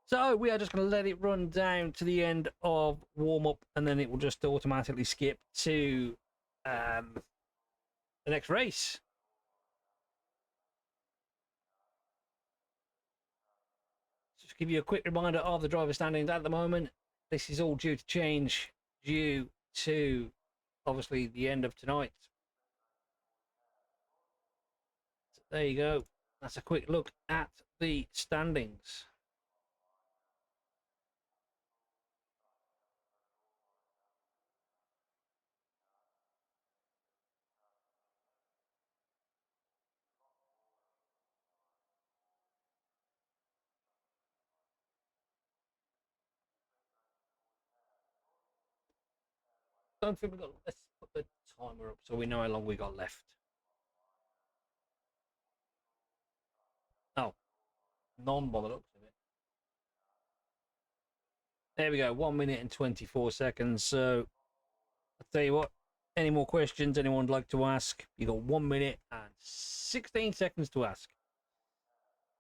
Speaker 1: So we are just going to let it run down to the end of warm-up, and then it will just automatically skip to the next race. Just give you a quick reminder of the driver standings at the moment. This is all due to change due to, obviously, the end of tonight. So there you go. That's a quick look at the standings. Don't think we've got. Let's put the timer up so we know how long we got left. Oh, none by the looks of it. There we go. 1 minute and 24 seconds. So I'll tell you what. Any more questions anyone would like to ask? You got 1 minute and 16 seconds to ask,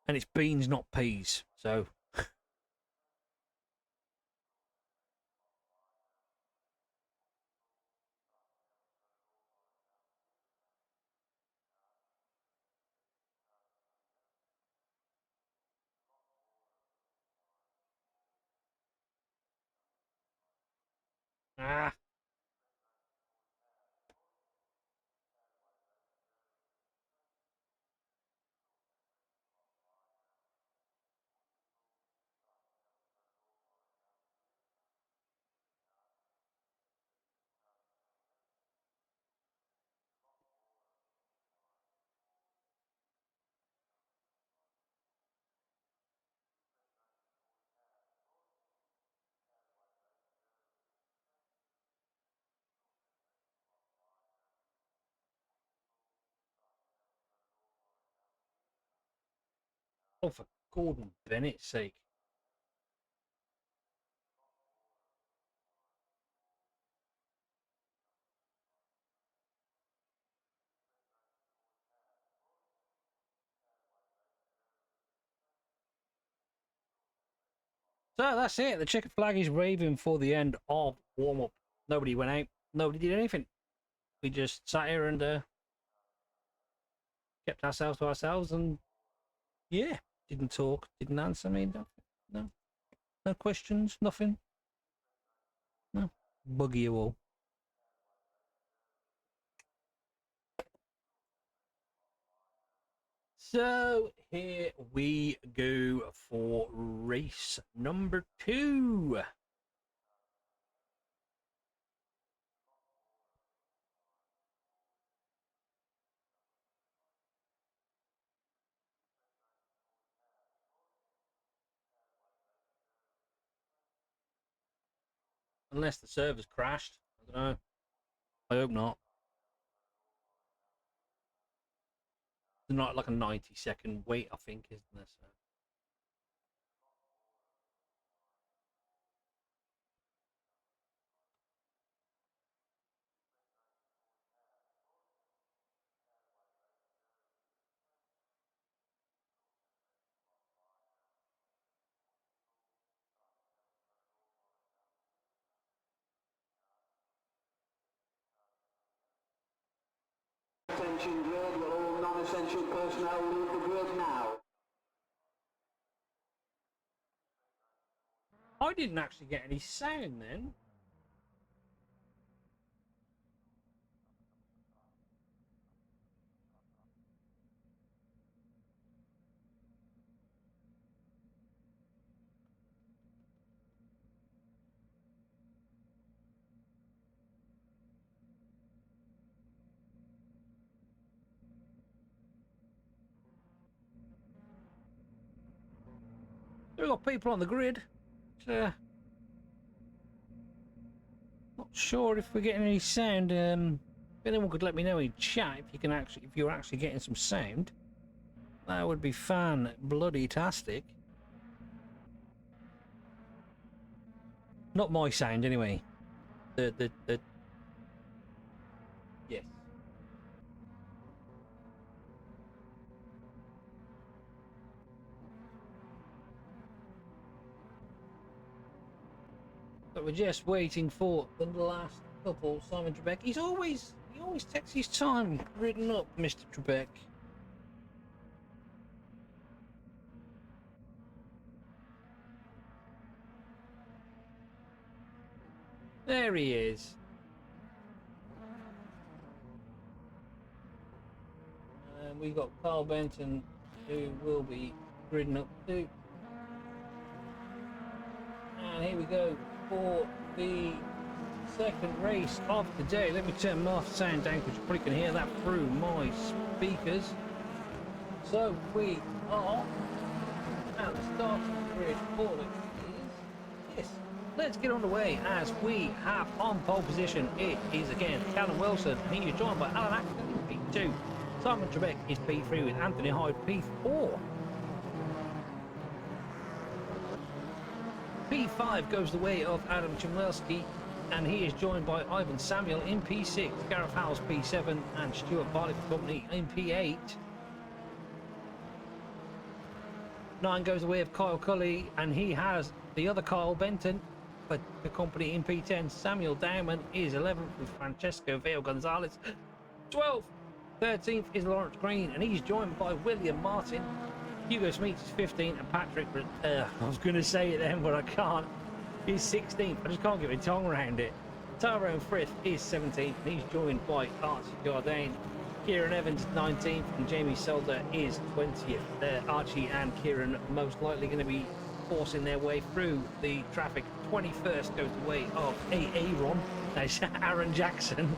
Speaker 1: and it's beans, not peas. So. Ah. Oh, for Gordon Bennett's sake. So that's it. The checkered flag is waving for the end of warm-up. Nobody went out. Nobody did anything. We just sat here and kept ourselves to ourselves, and yeah, didn't talk, didn't answer me. No questions, nothing. No, bugger you all. So here we go for race number 2. Unless the server's crashed. I don't know. I hope not. It's not like a 90-second wait, I think, isn't there? So.
Speaker 2: Attention grid, will all non-essential personnel leave the grid now?
Speaker 1: I didn't actually get any sound then. We've got people on the grid. Not sure if we're getting any sound. If anyone could let me know in chat if you're actually getting some sound, that would be fan bloody tastic. Not my sound anyway. The yes. But we're just waiting for the last couple. Simon Trebek. He always takes his time ridding up, Mr. Trebek. There he is. And we've got Carl Benton, who will be gridding up too. And here we go for the second race of the day. Let me turn my sound down because you probably can hear that through my speakers. So we are at the starting grid for it. Yes. Let's get on the way as we have on pole position. It is again Callum Wilson, and he is joined by Alan Axton in P2. Simon Trebek is P3 with Anthony Hyde P4. P5 goes the way of Adam Chmielewski, and he is joined by Ivan Samuel in P6, Gareth Howells P7, and Stuart Barley for company in P8. 9 goes the way of Kyle Cully, and he has the other Kyle Benton for the company in P10. Samuel Dowman is 11th with Francesco Veo Gonzalez. 12th, 13th is Lawrence Green, and he's joined by William Martin. Hugo Smeets is 15th, and Patrick, I was going to say it then, but I can't. He's 16th. I just can't get my tongue around it. Tyrone Frith is 17th, and he's joined by Archie Jourdain. Kieran Evans 19th, and Jamie Solder is 20th. Archie and Kieran most likely going to be forcing their way through the traffic. 21st goes the way of Aaron. That's Aaron Jackson.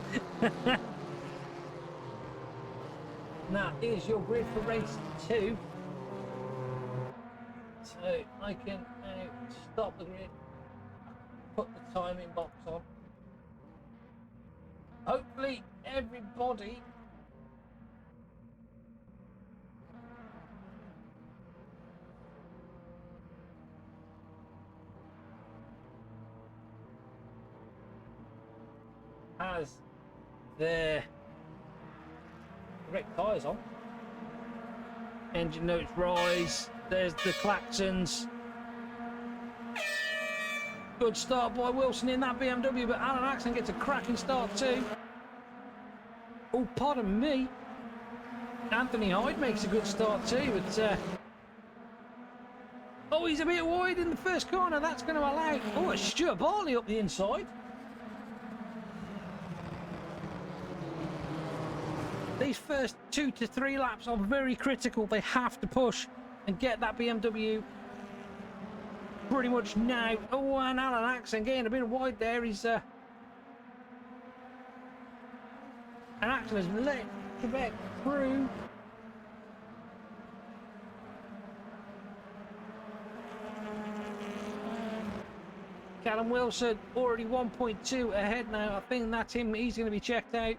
Speaker 1: That is your grid for race 2. So I can now stop the grid, put the timing box on. Hopefully everybody has their correct tyres on. Engine notes rise. There's the klaxons. Good start by Wilson in that BMW, but Alan Axton gets a cracking start too. Oh, pardon me. Anthony Hyde makes a good start too, but oh, he's a bit wide in the first corner. That's going to allow a Stuart Barley up the inside. These first 2 to 3 laps are very critical. They have to push and get that BMW pretty much now. Oh, and Alan Axton getting a bit wide there. He's and Axton has let Trebek through. Callum Wilson already 1.2 ahead now. I think that's him. He's going to be checked out.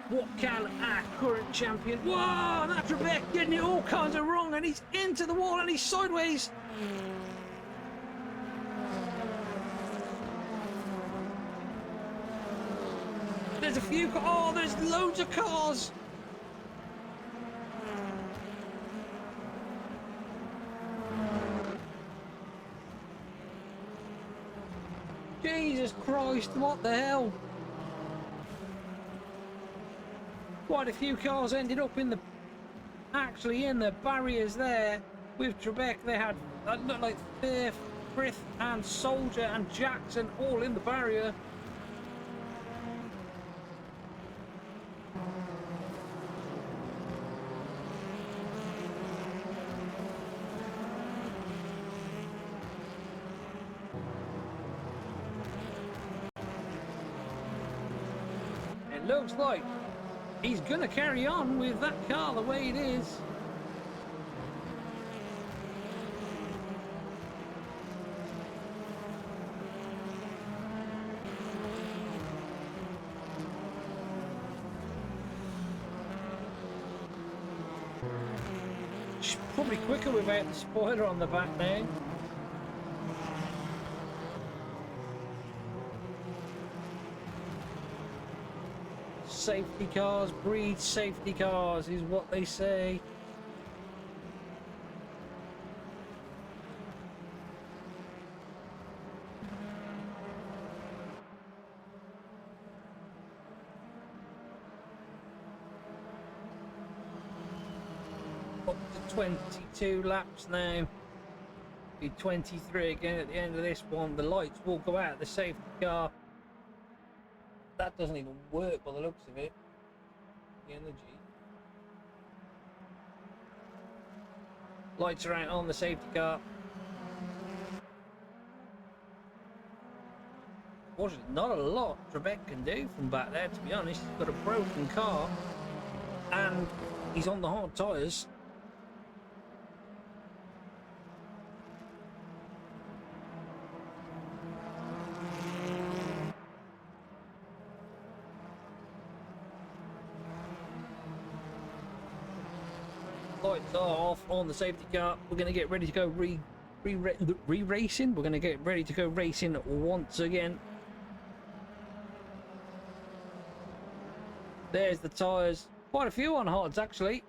Speaker 1: What can our current champion? Whoa, that's Trebek getting it all kinds of wrong, and he's into the wall and he's sideways. There's a few. Oh, there's loads of cars. Jesus Christ, what the hell? Quite a few cars ended up in the barriers there with Trebek. They had looked like Frith and Soldier and Jackson all in the barrier. It looks like he's going to carry on with that car the way it is. She's probably quicker without the spoiler on the back now. Safety cars breed safety cars is what they say. Up to 22 laps now. Be 23 again at the end of this one. The lights will go out. The safety car. That doesn't even work by the looks of it. The energy. Lights are out on the safety car. Unfortunately, not a lot Trebek can do from back there, to be honest. He's got a broken car and he's on the hard tyres. Lights are off on the safety car. We're going to get ready to go re-racing. We're going to get ready to go racing once again. There's the tyres. Quite a few on hards actually.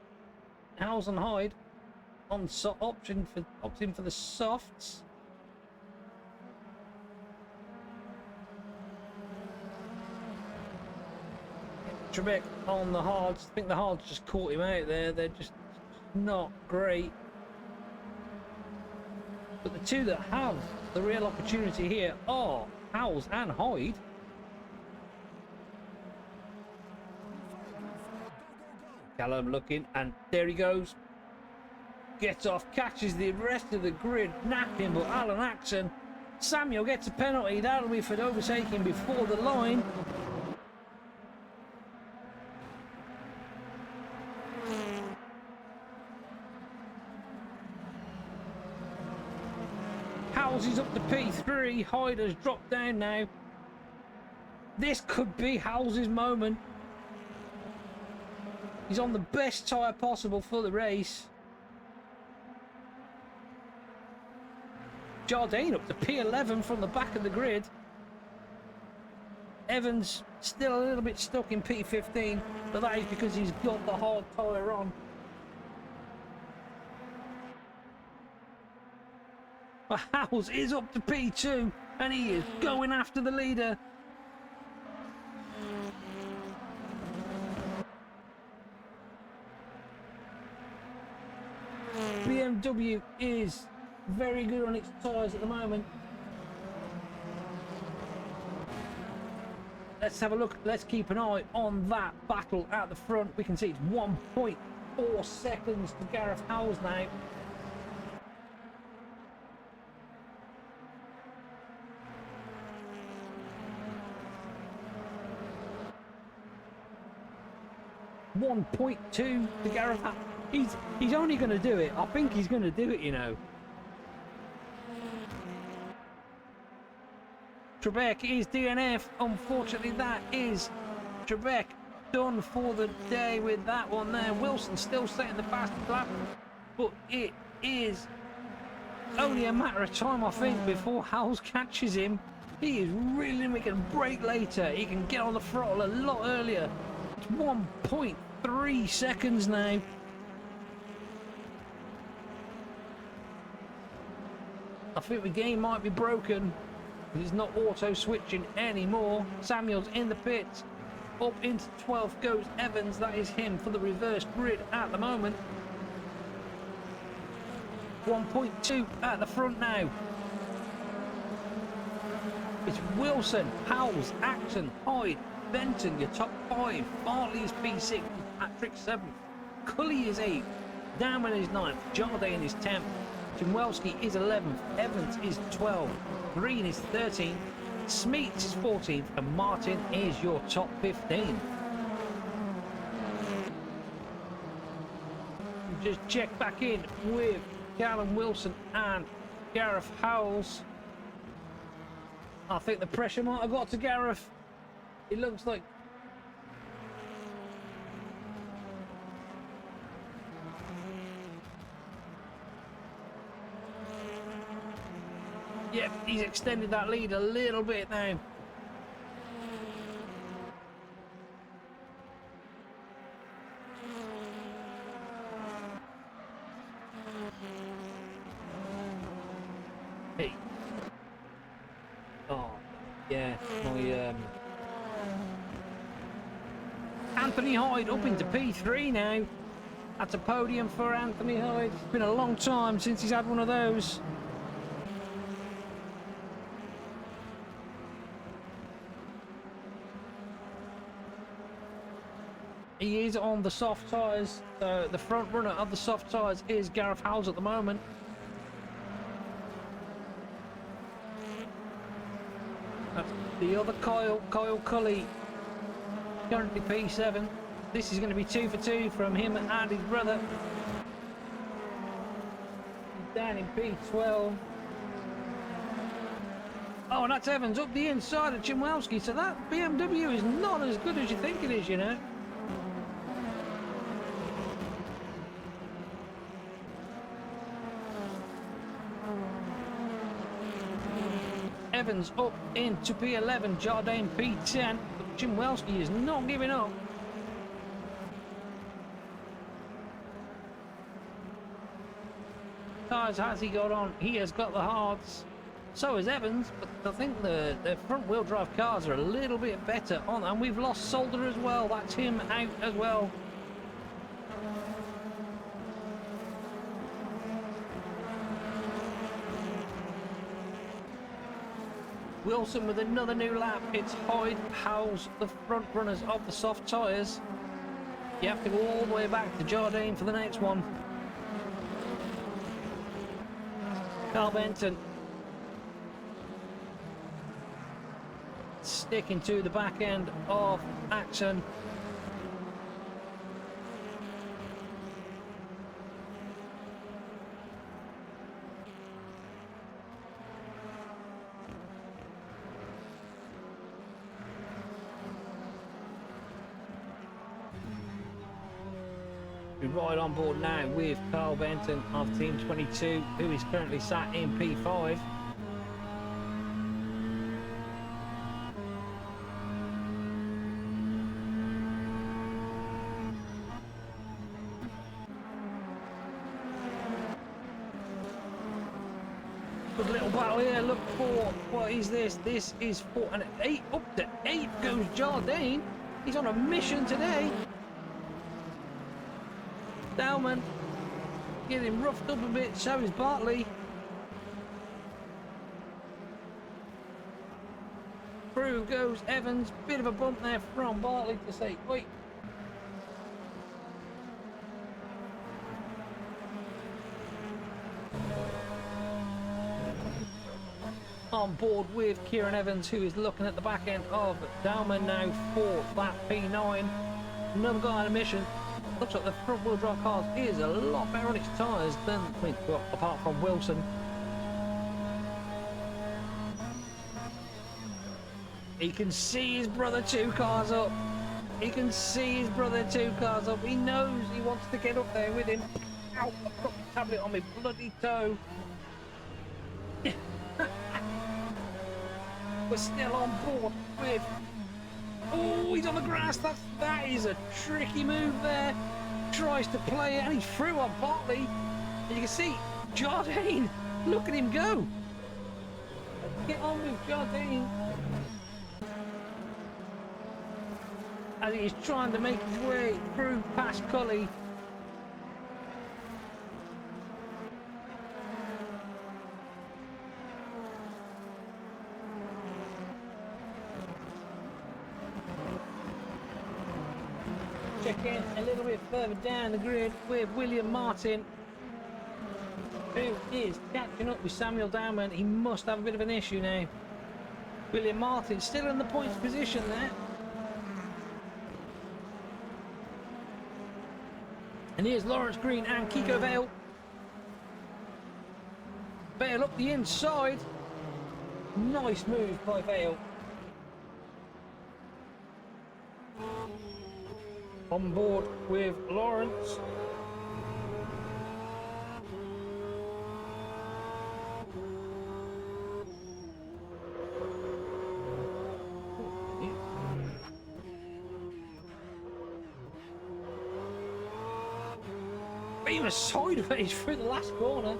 Speaker 1: Howes and Hyde on opting for the softs. Trebek on the hards. I think the hards just caught him out there. They're just not great. But the two that have the real opportunity here are Howes and Hyde. Callum looking, and there he goes. Gets off, catches the rest of the grid, napping, but Alan Axon. Samuel gets a penalty. That'll be for overtaking before the line. Howes is up to P3. Hyde has dropped down now. This could be Howes' moment. He's on the best tyre possible for the race. Jardine up to P11 from the back of the grid. Evans still a little bit stuck in P15, but that is because he's got the hard tyre on. But Howes is up to P2 and he is going after the leader. BMW is very good on its tyres at the moment. Let's have a look. Let's keep an eye on that battle at the front. We can see it's 1.4 seconds to Gareth Howes now. .2 to Gareth Howes. He's only going to do it. I think he's going to do it, you know. Trebek is DNF. Unfortunately, that is Trebek done for the day with that one there. Wilson still setting the fastest lap, but it is only a matter of time, I think, before Howes catches him. He is really making a break later. He can get on the throttle a lot earlier. It's 1.3 seconds now. I think the game might be broken. He's not auto switching anymore. Samuel's in the pits. Up into 12th goes Evans. That is him for the reverse grid at the moment. 1.2 at the front now. It's Wilson, Howes, Axon, Hyde, Benton, your top 5. Bartley is P6, Patrick 7th. Cully is 8th. Damon is 9th. Jardine is 10th. Jimwelski is 11th, Evans is 12th, Green is 13th, Smeets is 14th, and Martin is your top 15. Just check back in with Callum Wilson and Gareth Howes. I think the pressure might have got to Gareth. It looks like yep, he's extended that lead a little bit now. Hey. Oh, yeah. My Anthony Hyde up into P3 now. That's a podium for Anthony Hyde. It's been a long time since he's had one of those. He is on the soft tyres. The front runner of the soft tyres is Gareth Howells at the moment. That's the other Kyle Cully, currently P7. This is going to be 2 for 2 from him and his brother. He's down in P12. Oh, and that's Evans up the inside of Chimwelski. So that BMW is not as good as you think it is, you know. Evans up into P11, Jardine P10, but Chimwelski is not giving up. Tyres has he got on? He has got the hards. So has Evans, but I think the front wheel drive cars are a little bit better on, and we've lost Solder as well. That's him out as well. Wilson with another new lap. It's Hyde, Howells, the front runners of the soft tyres. You have to go all the way back to Jardine for the next one. Carl Benton sticking to the back end of Axon. We're right on board now with Carl Benton of Team 22, who is currently sat in P5. Good little battle here. Look for, what is this? This is for an 8, up to 8 goes Jardine. He's on a mission today. Dowman getting roughed up a bit, so is Bartley. Through goes Evans, bit of a bump there from Bartley to say, wait. On board with Kieran Evans, who is looking at the back end of Dowman now for that P9. Another guy on a mission. Looks like the front wheel drive cars is a lot better on its tyres than, well, apart from Wilson. He can see his brother 2 cars up. He can see his brother 2 cars up. He knows he wants to get up there with him. Ow, I've got the tablet on my bloody toe. We're still on board with... Oh, he's on the grass. That is a tricky move there. Tries to play it, and he's through on Bartley. And you can see Jardine. Look at him go. Get on with Jardine. As he's trying to make his way through past Cully. Check in a little bit further down the grid with William Martin, who is catching up with Samuel Dowman. He must have a bit of an issue now. William Martin still in the points position there. And here's Lawrence Green and Kiko Vale. Vale up the inside. Nice move by Vale. On board with Lawrence. Even sideways through the last corner.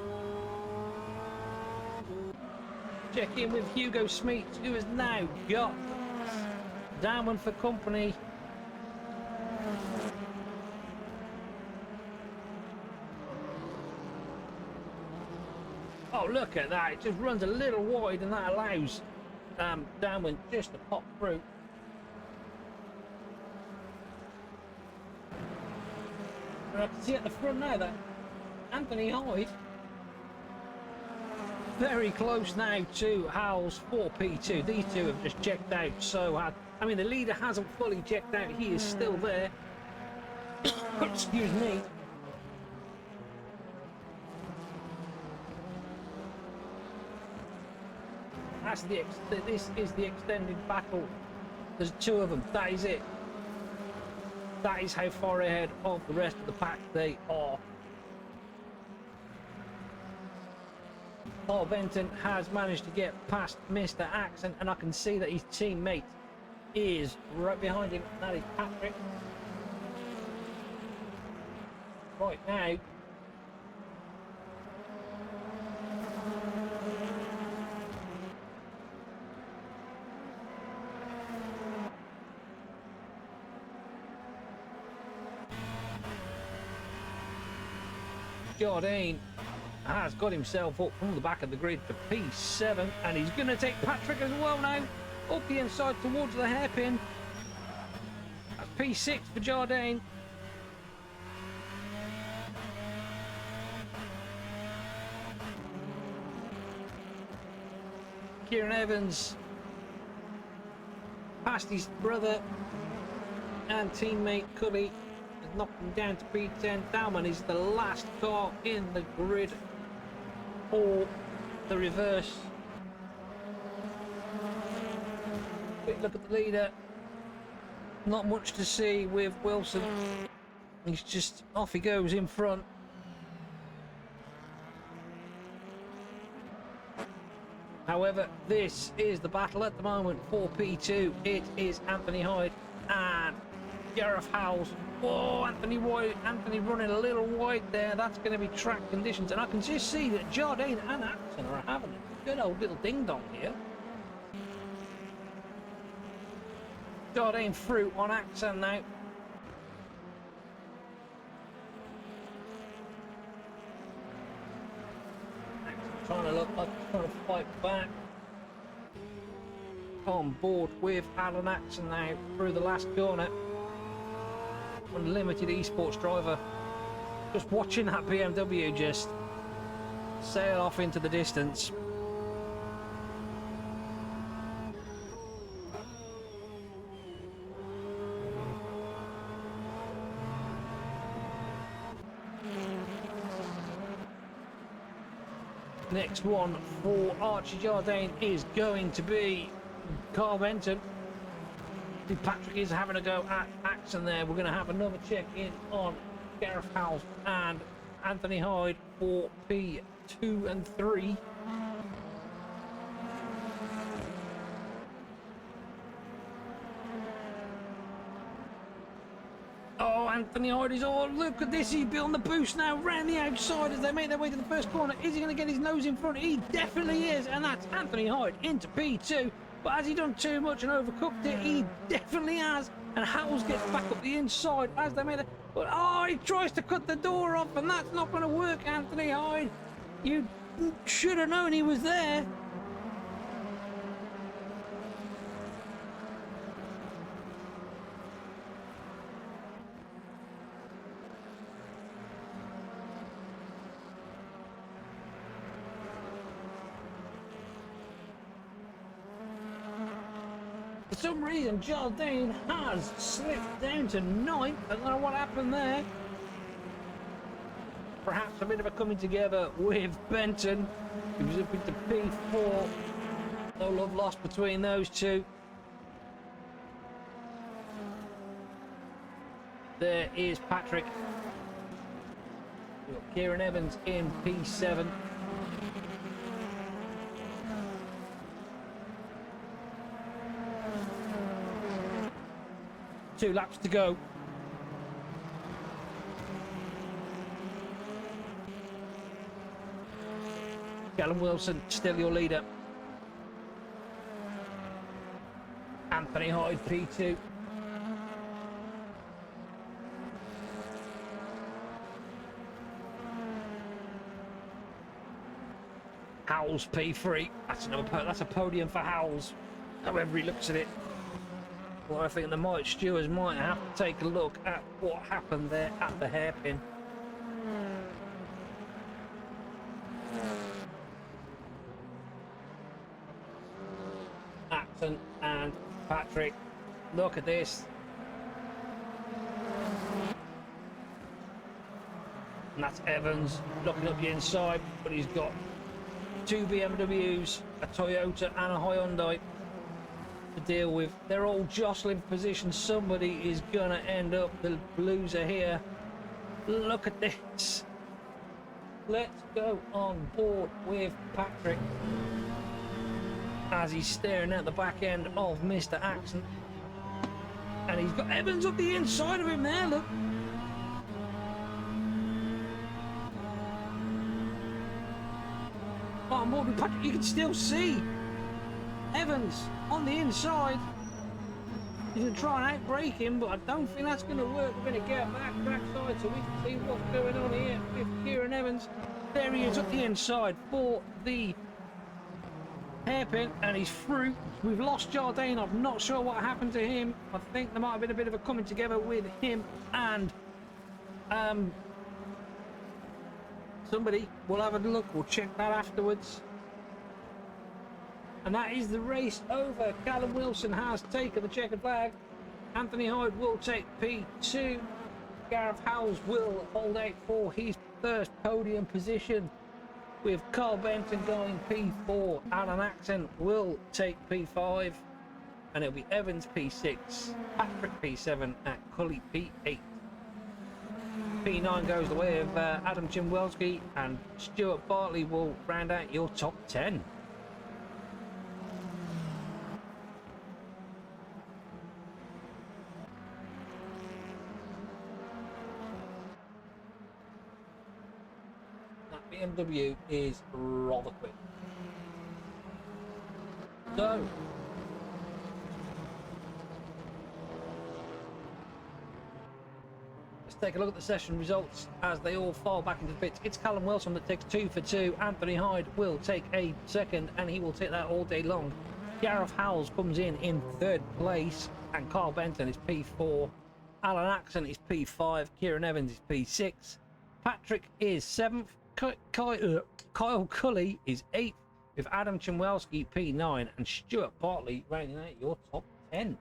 Speaker 1: Check in with Hugo Smeets, who has now got Dowman for company. Oh, look at that. It just runs a little wide and that allows downwind just to pop through. And I can see at the front now that Anthony Hyde very close now to Howell's 4P2. These two have just checked out so hard. I mean, the leader hasn't fully checked out. He is still there. Excuse me. This is the extended battle. There's two of them. That is it. That is how far ahead of the rest of the pack they are. Paul Benton has managed to get past Mr. Axon, and I can see that his teammate is right behind him. That is Patrick. Right now, Jardine has got himself up from the back of the grid to P7, and he's going to take Patrick as well now, up the inside towards the hairpin. That's P6 for Jardine. Kieran Evans past his brother and teammate Cubby, knocked him down to P10. Dalman is the last car in the grid for the reverse. Quick look at the leader. Not much to see with Wilson. He's just off he goes in front. However, this is the battle at the moment for P2. It is Anthony Hyde and Gareth Howells. Oh, Anthony running a little wide there. That's going to be track conditions. And I can just see that Jardine and Axon are having a good old little ding-dong here. Jardine through on Axon now. Axon trying to look like he's trying to fight back. On board with Alan Axon now through the last corner. Unlimited esports driver, just watching that BMW just sail off into the distance. Next one for Archie Jardine is going to be Carl Benton. Patrick is having a go at Axon there. We're going to have another check in on Gareth Howells and Anthony Hyde for P2 and 3. Oh, Anthony Hyde is all. Look at this. He's building the boost now round the outside as they make their way to the first corner. Is he going to get his nose in front? He definitely is. And that's Anthony Hyde into P2. But has he done too much and overcooked it? He definitely has. And Howells gets back up the inside as they made it. But oh, he tries to cut the door off, and that's not going to work, Anthony Hyde. You should have known he was there. For some reason, Jardine has slipped down to 9th. I don't know what happened there. Perhaps a bit of a coming together with Benton. He was up into P4. No love lost between those two. There is Patrick. We've got Kieran Evans in P7. Two laps to go. Callum Wilson, still your leader. Anthony Hyde, P2. Howells P3. That's a podium for Howells, however he looks at it. Well, I think the Mike Stewards might have to take a look at what happened there at the hairpin. Axon and Patrick, look at this. And that's Evans looking up the inside, but he's got 2 BMWs, a Toyota and a Hyundai to deal with. They're all jostling for position. Somebody is gonna end up the loser here. Look at this. Let's go on board with Patrick as he's staring at the back end of Mr. Axon. And he's got Evans up the inside of him there, look. Oh, on board with Patrick, you can still see Evans on the inside. He's going to try and outbrake him, but I don't think that's going to work. We're going to get backside so we can see what's going on here with Kieran Evans. There he is up the inside for the hairpin, and he's through. We've lost Jardine. I'm not sure what happened to him. I think there might have been a bit of a coming together with him and somebody. We'll have a look. We'll check that afterwards. And that is the race over. Callum Wilson has taken the checkered flag. Anthony Hyde will take P2. Gareth Howells will hold out for his first podium position, with Carl Benton going P4. Alan Axon will take P5. And it'll be Evans P6, Patrick P7, and Cully P8. P9 goes the way of Adam Chimwelski, and Stuart Bartley will round out your top 10. BMW is rather quick. So, let's take a look at the session results as they all fall back into the pits. It's Callum Wilson that takes 2 for 2. Anthony Hyde will take a second, and he will take that all day long. Gareth Howells comes in 3rd place, and Carl Benton is P4. Alan Axon is P5. Kieran Evans is P6. Patrick is 7th. Kyle Cully is 8th, with Adam Chimwelski P9 and Stuart Bartley rounding out your top 10.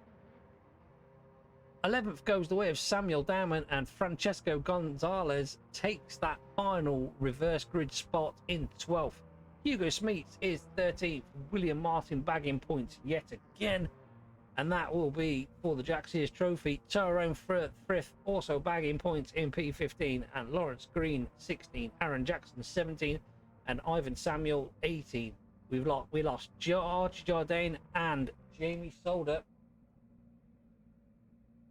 Speaker 1: 11th goes the way of Samuel Dowman, and Francesco Gonzalez takes that final reverse grid spot in 12th. Hugo Smeets is 13th, William Martin bagging points yet again, and that will be for the Jack Sears Trophy. Tyrone Frith also bagging points in P15, and Lawrence Green 16, Aaron Jackson 17, and Ivan Samuel 18. We lost George Jardine and Jamie Solder,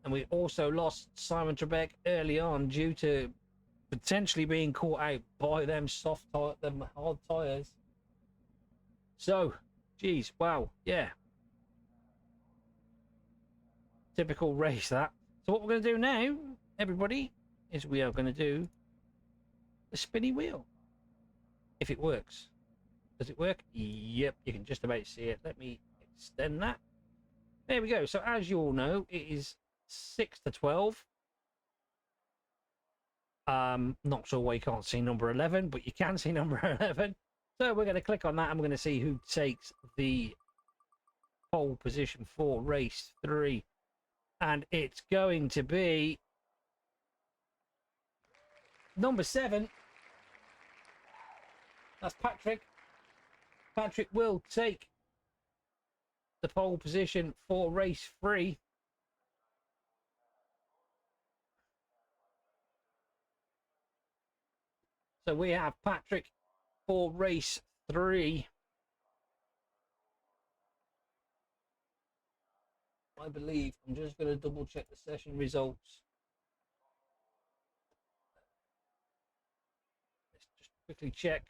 Speaker 1: and we also lost Simon Trebek early on due to potentially being caught out by them hard tires. So, geez, wow, yeah. Typical race that. So what we're going to do now, everybody, is we are going to do the spinny wheel. If it works. Does it work? Yep, you can just about see it. Let me extend that. There we go. So as you all know, it is 6 to 12. Not sure why you can't see number 11, but you can see number 11. So we're going to click on that, and we're going to see who takes the pole position for race 3. And it's going to be number 7. That's Patrick. Patrick will take the pole position for race 3. So we have Patrick for race 3. I believe. I'm just going to double check the session results. Let's just quickly check.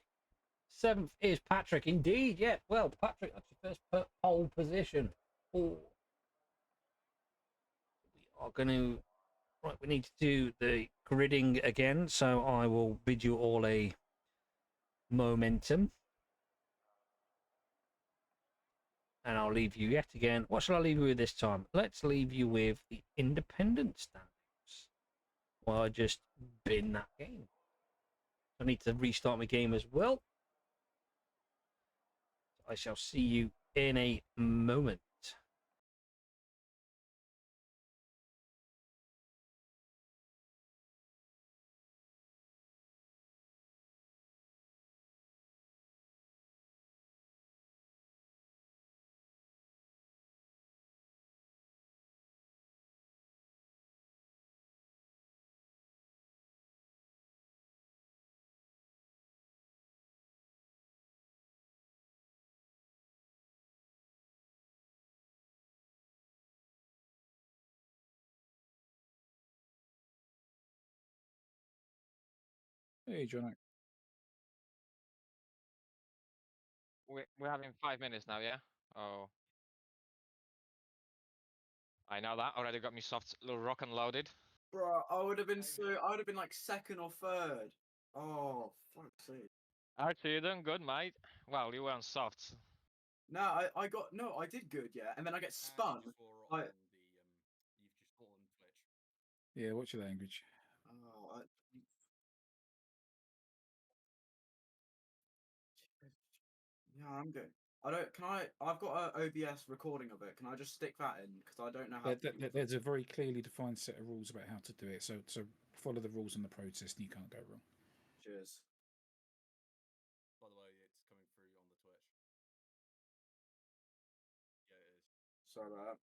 Speaker 1: 7th is Patrick. Indeed, yeah. Well, Patrick, that's your first pole position. We are going to... Right, we need to do the gridding again, so I will bid you all a momentum. And I'll leave you yet again. What shall I leave you with this time? Let's leave you with the independent standings. Well, I just bin that game. I need to restart my game as well. I shall see you in a moment.
Speaker 7: Hey, John.
Speaker 9: We're having 5 minutes now, yeah? Oh. I know that. Already got me soft little rock and loaded.
Speaker 6: Bro, I would have been like second or third. Oh, fuck's sake.
Speaker 9: Archie, you're doing good, mate. Well, you were on softs.
Speaker 6: No, I did good, yeah, and then I get spun.
Speaker 7: Yeah, what's your language?
Speaker 6: Oh, yeah, I'm good. I don't. Can I? I've got an OBS recording of it. Can I just stick that in? Because I don't know how.
Speaker 7: There's a very clearly defined set of rules about how to do it. So follow the rules in the process, and you can't go wrong.
Speaker 6: Cheers.
Speaker 10: By the way, it's coming through on the Twitch. Yeah, it is.
Speaker 6: Sorry about that.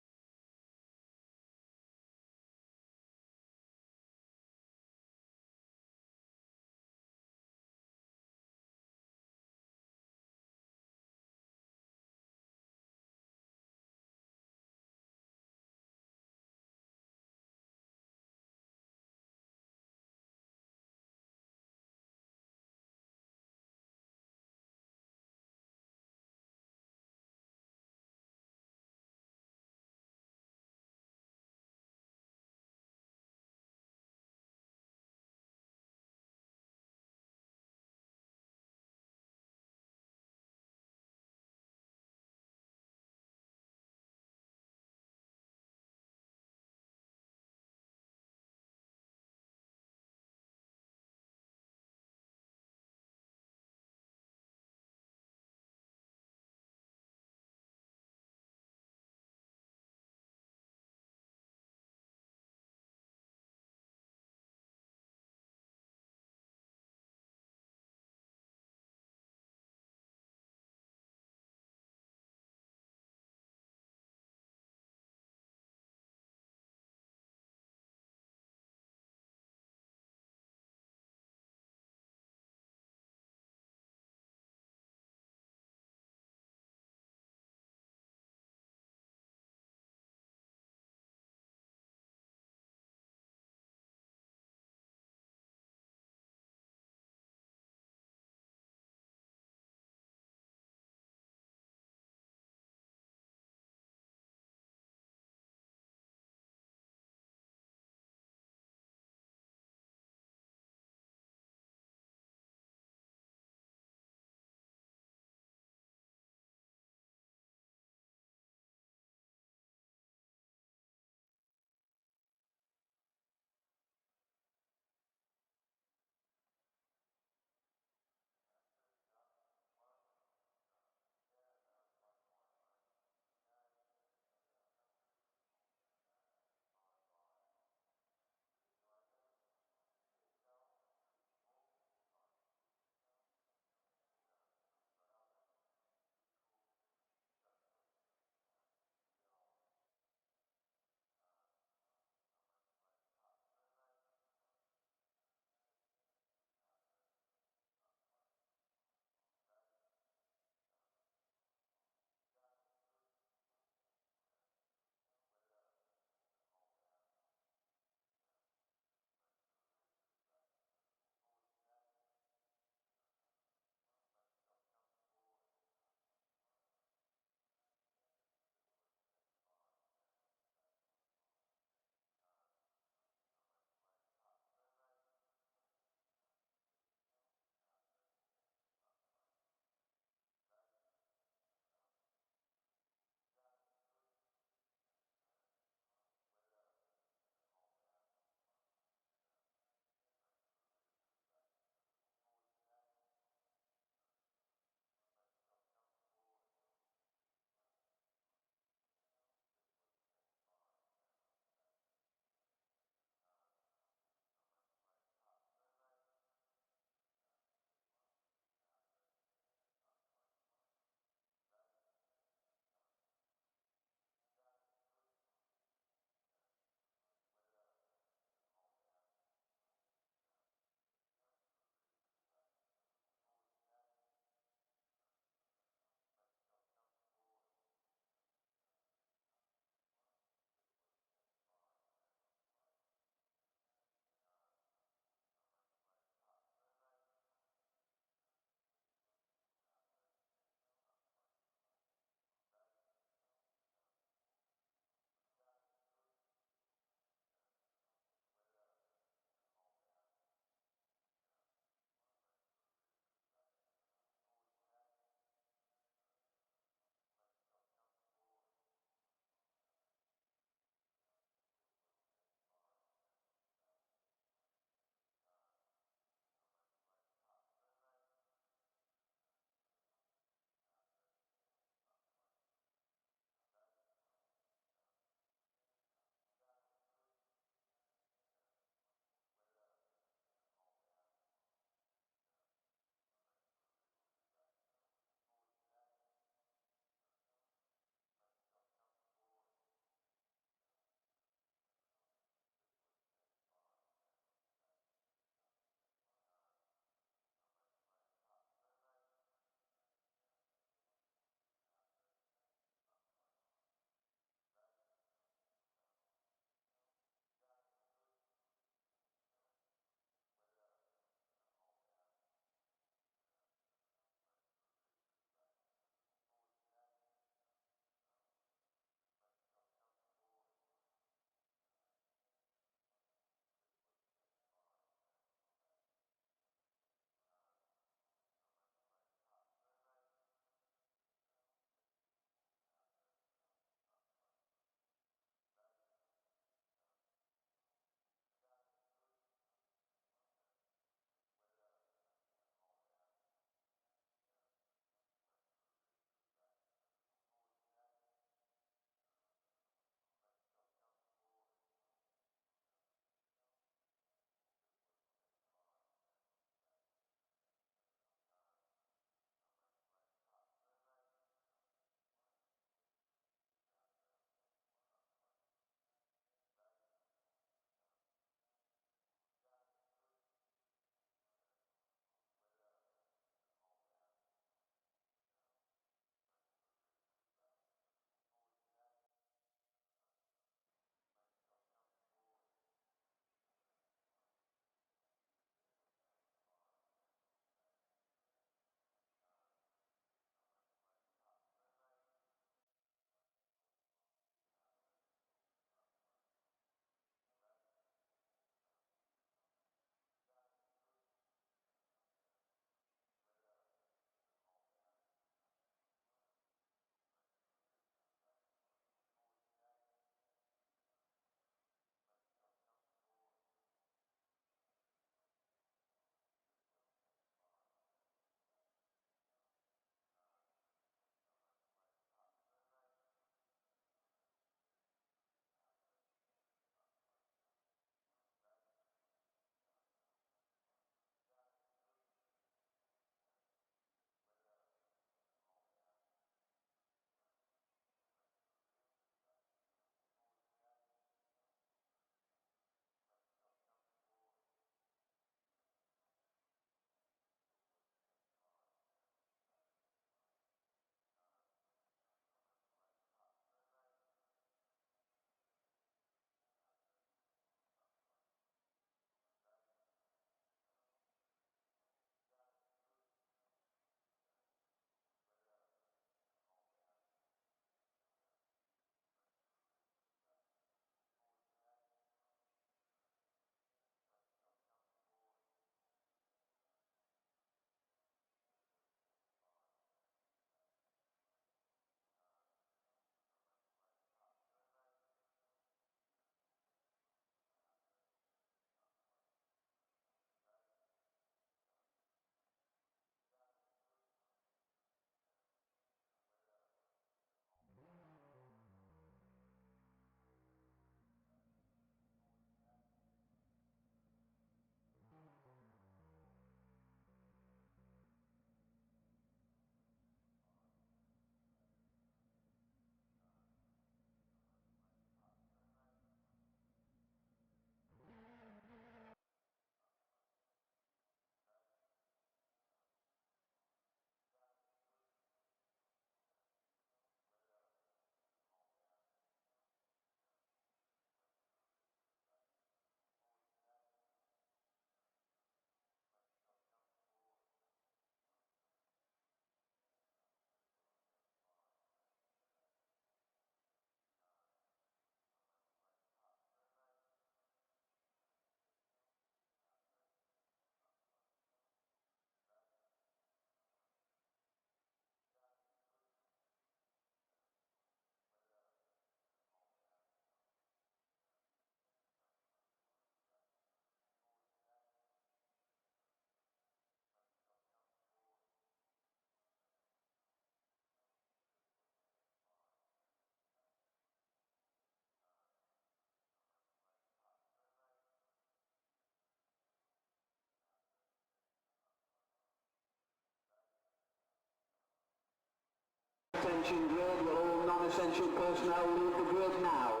Speaker 2: Attention grid, will all non-essential personnel leave the grid now?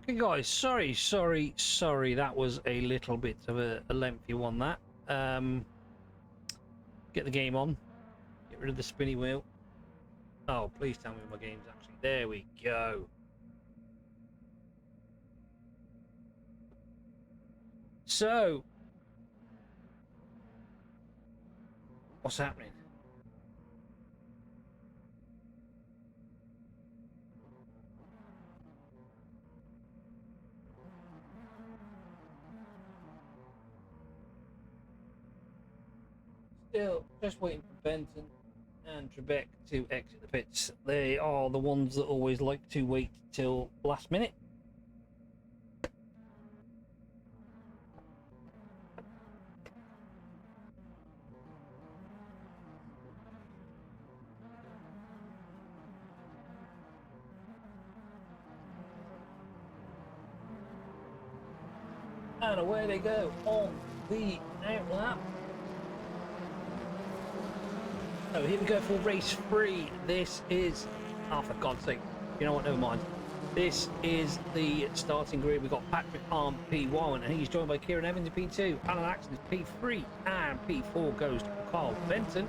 Speaker 1: Okay, guys, sorry. That was a little bit of a lengthy one. That get the game on, get rid of the spinny wheel. Oh, please tell me my game's actually. There we go. So, what's happening? Still just waiting for Benton and Trebek to exit the pits. They are the ones that always like to wait till last minute. And away they go on the out lap. So here we go for race 3. This is, oh for God's sake, you know what, never mind. This is the starting grid. We've got Patrick on P1 and he's joined by Kieran Evans in P2. Alan Axon is P3 and P4 goes to Carl Benton.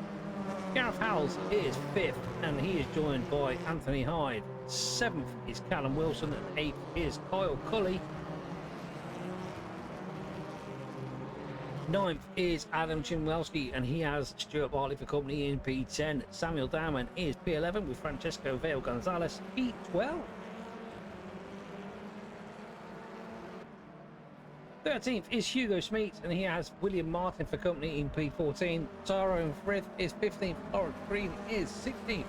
Speaker 1: Gareth Howells is 5th and he is joined by Anthony Hyde. 7th is Callum Wilson and 8th is Kyle Cully. 9th is Adam Chimwelski and he has Stuart Bartley for company in P10. Samuel Dowman is P11 with Francesco Vale Gonzalez P12. 13th is Hugo Smeet and he has William Martin for company in P14. Tyrone Frith is 15th. Lawrence Green is 16th.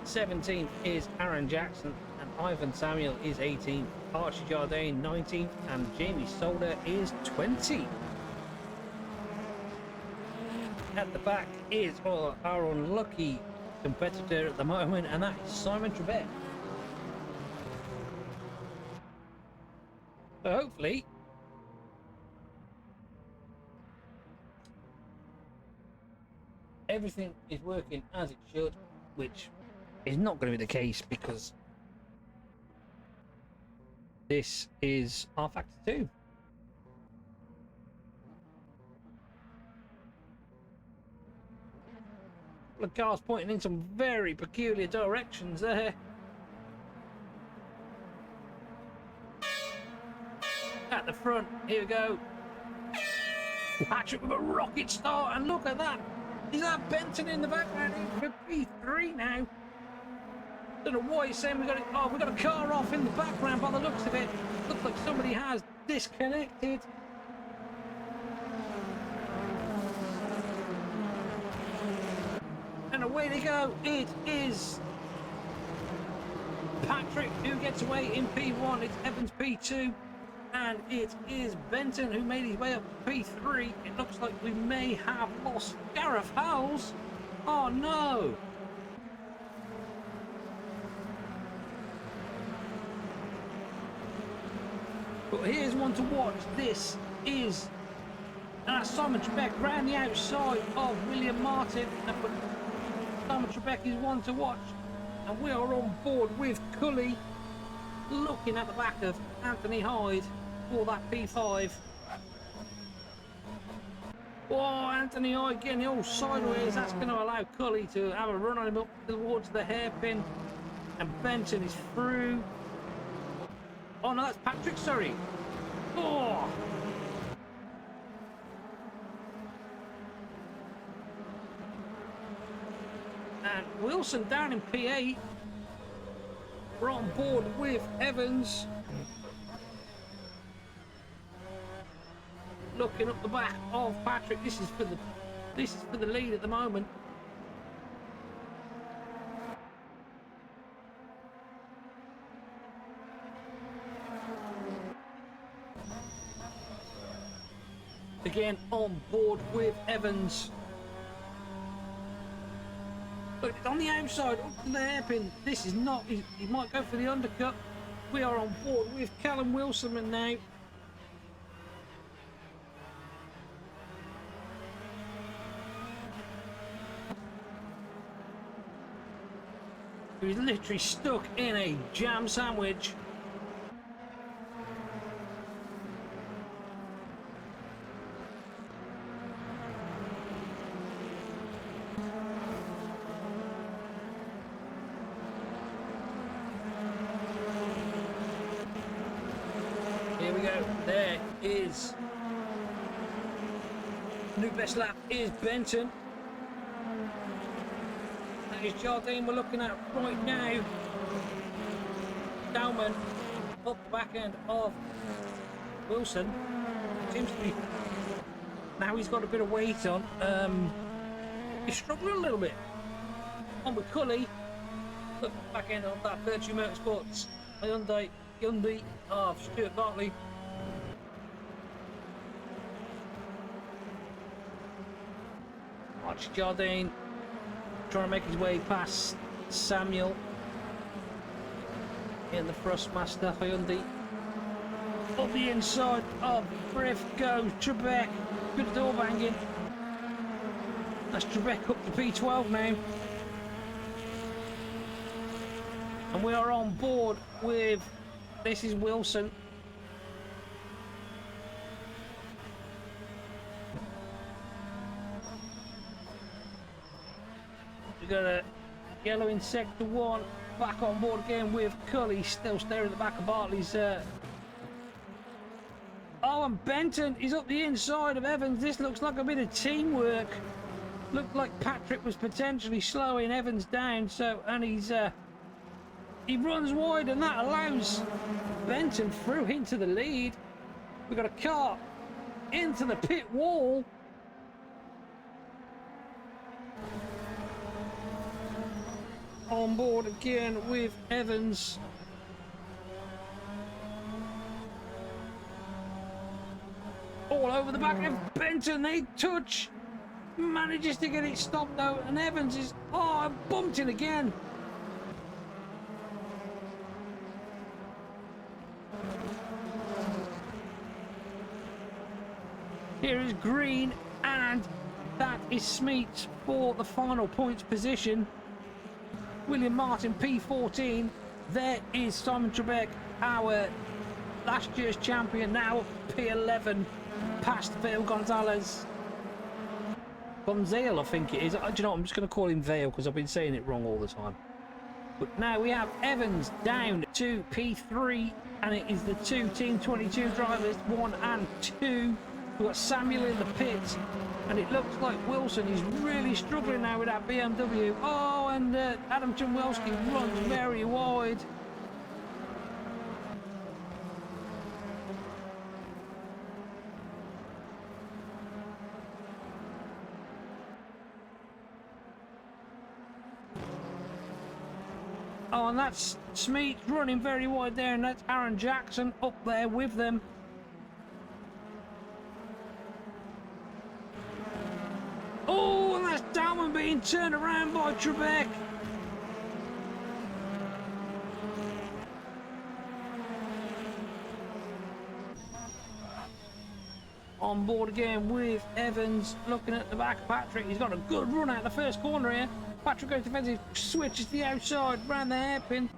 Speaker 1: 17th is Aaron Jackson and Ivan Samuel is 18th. Archie Jardine 19th and Jamie Solder is 20th. At the back is our unlucky competitor at the moment, and that is Simon Trebek. So hopefully everything is working as it should, which is not going to be the case because this is our Factor 2. The cars pointing in some very peculiar directions there. At the front, here we go. Patrick with a rocket start, and look at that. Is that Benton in the background? He's for P3 now. Don't know why he's saying we got it. Oh, we got a car off in the background by the looks of it. Looks like somebody has disconnected. And away they go. It is Patrick who gets away in P1. It's Evans P2. And it is Benton who made his way up to P3. It looks like we may have lost Gareth Howells. Oh no. But here's one to watch. This is Simon Trebek round the outside of William Martin. But Simon Trebek is one to watch. And we are on board with Cully looking at the back of Anthony Hyde for that P5. Oh, Anthony Hyde getting all sideways. That's going to allow Cully to have a run on him up towards the hairpin. And Benton is through. Oh no, that's Patrick, sorry. Oh! And Wilson down in P8. We're on board with Evans. Looking up the back of Patrick. This is for the This is for the lead at the moment. Again, on board with Evans. Look, it's on the outside, up to the hairpin. This is not, he might go for the undercut. We are on board with Callum Wilson now. He's literally stuck in a jam sandwich. Here we go. There is new best lap is Benton. That is Jardine we're looking at right now. Dowman up the back end of Wilson. Seems to be now he's got a bit of weight on. He's struggling a little bit. On with Cully. Look back end of that Virtue Motorsports Hyundai of Stuart Bartley. Watch Jardine trying to make his way past Samuel in the Thrustmaster Hyundai. Up the inside of Griff goes Trebek. Good door banging. That's Trebek up to P12 now. And we are on board with, this is Wilson. We got a yellow in sector 1, back on board again with Cully, still staring at the back of Bartley's. Oh, and Benton is up the inside of Evans. This looks like a bit of teamwork. Looked like Patrick was potentially slowing Evans down, so, and he runs wide, and that allows Benton through into the lead. We've got a car into the pit wall. On board again with Evans. All over the back of Benton. They touch. Manages to get it stopped though, and Evans is, oh, bumped it again. Here is Green, and that is Smeets for the final points position. William Martin P14. There is Simon Trebek, our last year's champion, now P11, past Vale Gonzalez. Gonzale, I think it is. Do you know what? I'm just going to call him Vale because I've been saying it wrong all the time. But now we have Evans down to P3, and it is the two Team 22 drivers, 1 and 2. We've got Samuel in the pit, and it looks like Wilson is really struggling now with that BMW. Oh, and Adam Chumwelski runs very wide. Oh, and that's Smeet running very wide there, and that's Aaron Jackson up there with them. Oh, and that's Dalman being turned around by Trebek. On board again with Evans, looking at the back of Patrick. He's got a good run out the first corner here. Patrick goes defensive, switches to the outside, round the hairpin.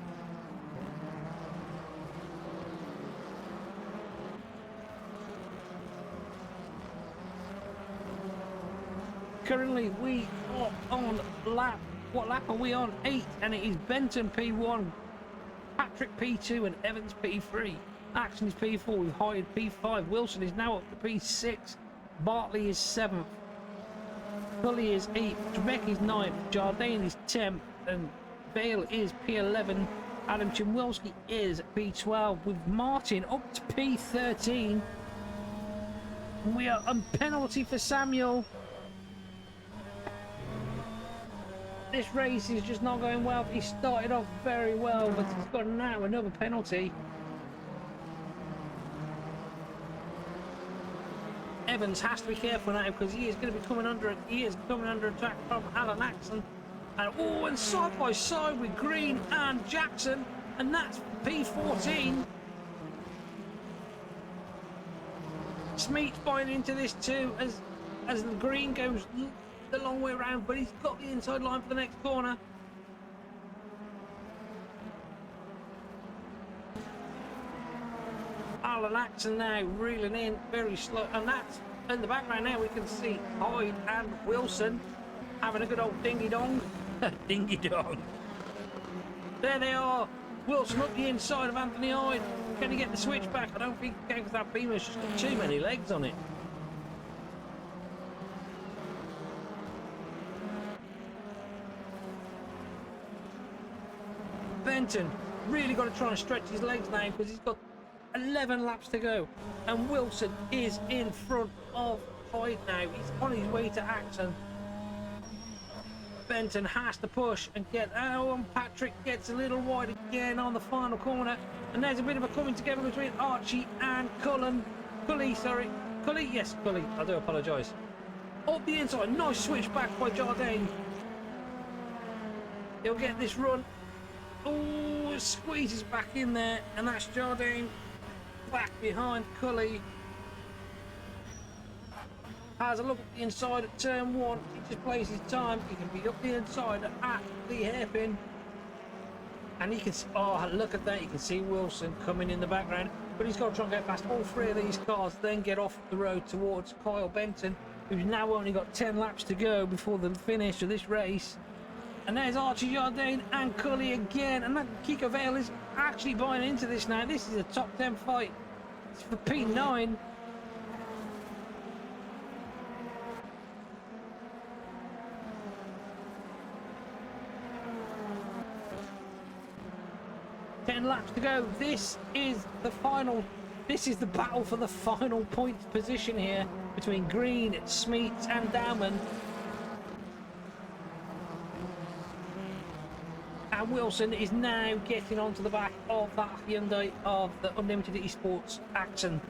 Speaker 1: Currently we are on lap, what lap are we on? 8, and it is Benton P1, Patrick P2 and Evans P3. Action is P4 with Hyde P5. Wilson is now up to P6. Bartley is 7th. Cully is 8th. Trebek is 9th. Jardine is 10th. And Vale is P11. Adam Chimwelski is P12 with Martin up to P13. And we are on penalty for Samuel. this race is just not going well. He started off very well, but he's got now another penalty. Evans has to be careful now because he is going to be coming under attack from Alan Axon. And side by side with Green and Jackson, and that's P14. Smeet's buying into this too as the Green goes the long way around, but he's got the inside line for the next corner. Alan Axon now reeling in very slow, and that's in the background now. We can see Hyde and Wilson having a good old dingy dong. Dingy dong. There they are. Wilson up the inside of Anthony Hyde. Can he get the switch back? I don't think he can because that Beamer's just got too many legs on it. Benton really got to try and stretch his legs now because he's got 11 laps to go, and Wilson is in front of Hyde now. He's on his way to Axon. Benton has to push and get and Patrick gets a little wide again on the final corner, and there's a bit of a coming together between Archie and Cully. Yes, Cully, I do apologise. Up the inside, nice switch back by Jardine. He'll get this run. Oh, squeezes back in there, and that's Jardine back behind Cully. Has a look at the inside at turn 1. He just plays his time. He can be up the inside at the hairpin, and he can see, oh, look at that, you can see Wilson coming in the background, but he's got to try and get past all 3 of these cars, then get off the road towards Kyle Benton, who's now only got 10 laps to go before the finish of this race. And there's Archie Jardine and Cully again, and that Kiko Vale is actually buying into this now. This is a top 10 fight. It's for P9. Laps to go. This is the final. This is the battle for the final point position here between Green, Smeet, and Dowman. And Wilson is now getting onto the back of that Hyundai of the Unlimited Esports Axon.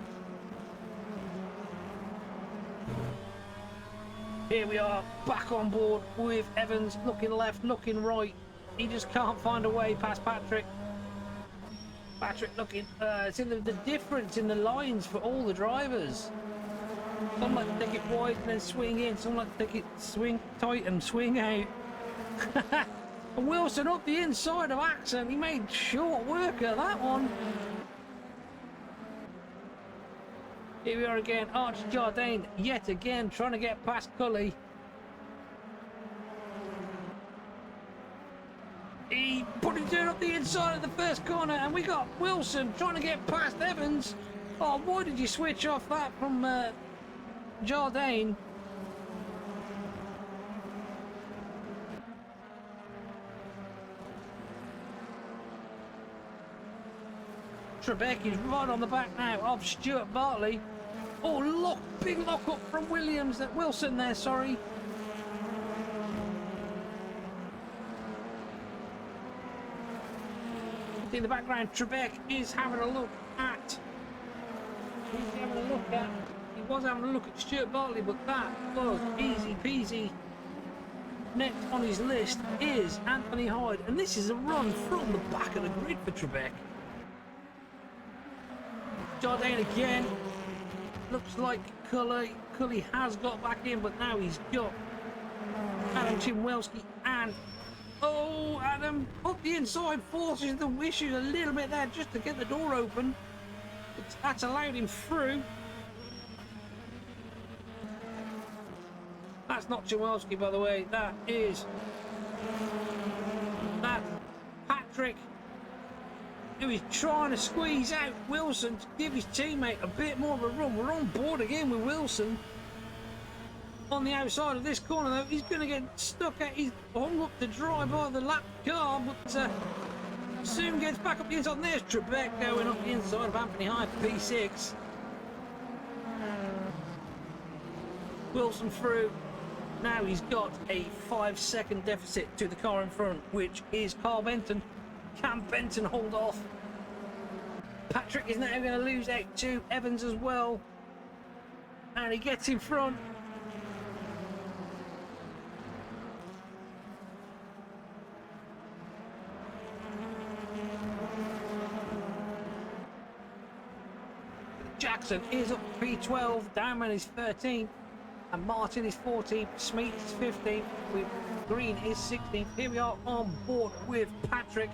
Speaker 1: Here we are back on board with Evans, looking left, looking right. He just can't find a way past Patrick. Patrick looking, see the difference in the lines for all the drivers. Some like to take it wide and then swing in, some like to take it swing tight and swing out. And Wilson up the inside of Axon, he made short work of that one. Here we are again, Archie Jardine yet again trying to get past Cully. He put it down up the inside of the first corner, and we got Wilson trying to get past Evans. Oh, why did you switch off that from Jardine? Trebek is right on the back now of Stuart Bartley. Oh, big lock up from Wilson there, sorry. In the background, Trebek is having a look at. He was having a look at Stuart Bartley, but that was easy peasy. Next on his list is Anthony Hyde, and this is a run from the back of the grid for Trebek. Jardine again. Looks like Cully has got back in, but now he's got Adam Chimwelski and Adam up the inside, forces the issue a little bit there just to get the door open. That's allowed him through. That's not Chimwelski, by the way. That's Patrick, who is trying to squeeze out Wilson to give his teammate a bit more of a run. We're on board again with Wilson. On the outside of this corner, though, he's going to get stuck at. He's hung up to dry by the lap car, but soon gets back up the inside. And there's Trebek going up the inside of Anthony Hyde for P6. Wilson through. Now he's got a 5-second deficit to the car in front, which is Carl Benton. Can Benton hold off? Patrick is now going to lose out to Evans as well. And he gets in front. Jackson is up P12, Diamond is 13th, and Martin is 14th, Smith is 15th, with Green is 16th. Here we are on board with Patrick.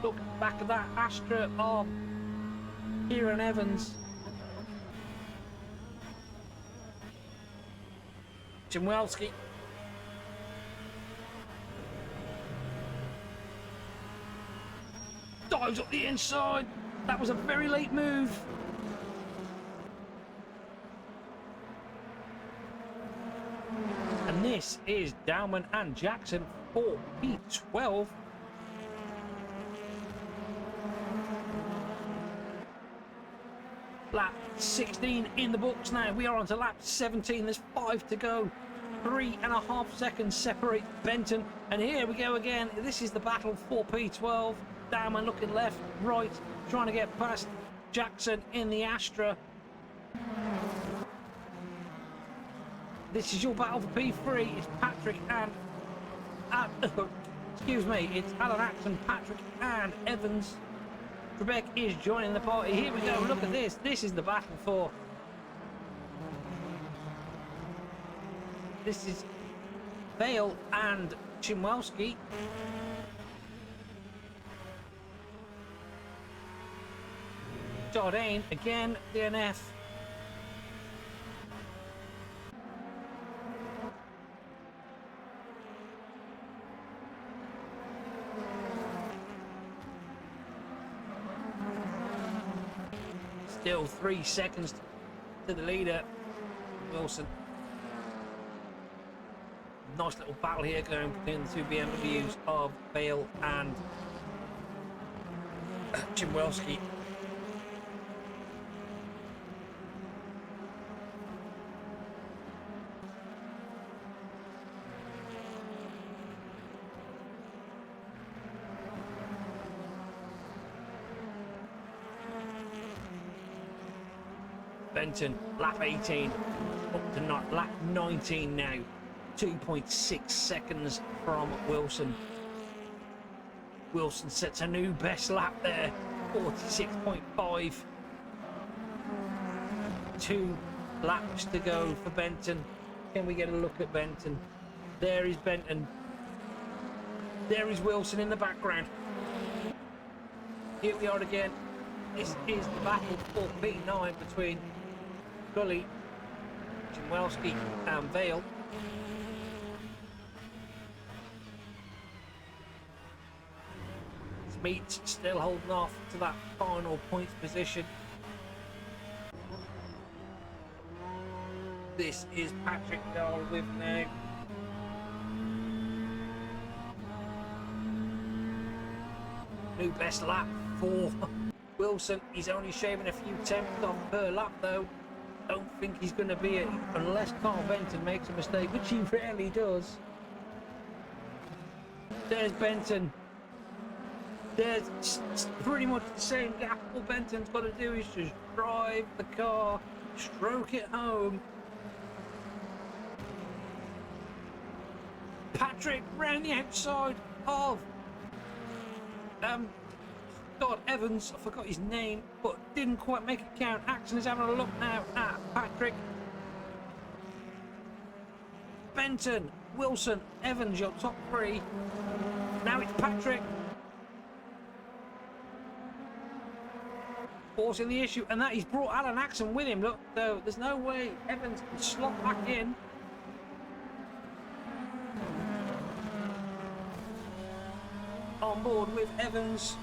Speaker 1: Look back at that Astra of Kieran Evans. Chimwelski. Dives up the inside. That was a very late move. And this is Dowman and Jackson for P12. Lap 16 in the books now. We are on to lap 17. There's 5 to go. 3.5 seconds separate Benton. And here we go again. This is the battle for P12. Dowman looking left, right, trying to get past Jackson in the Astra. This is your battle for P3. It's Patrick and excuse me, it's Alan Axon, Patrick and Evans. Trebek is joining the party. Here we go. Look at this. This is the battle for. This is Vale and Chimwelski. Jardine again, DNF. Still 3 seconds to the leader, Wilson. Nice little battle here going between the two BMWs of Bale and Chimwelski. Benton, lap 18, up to lap 19 now. 2.6 seconds from Wilson. Wilson sets a new best lap there, 46.5. 2 laps to go for Benton. Can we get a look at Benton? There is Benton. There is Wilson in the background. Here we are again. This is the battle for P9 between Gully, Chimwelski and Vale. Smith still holding off to that final points position. This is Patrick Dahl with now. New best lap for Wilson. He's only shaving a few tenths off per lap though. Don't think he's going to be it unless Carl Benton makes a mistake, which he rarely does. There's Benton. There's pretty much the same gap. All Benton's got to do is just drive the car, stroke it home. Patrick round the outside of Evans, I forgot his name, but didn't quite make it count. Axon is having a look now at Patrick. Benton, Wilson, Evans, your top 3. Now it's Patrick. Forcing the issue, and that he's brought Alan Axon with him. Look, though, there's no way Evans can slot back in. On board with Evans,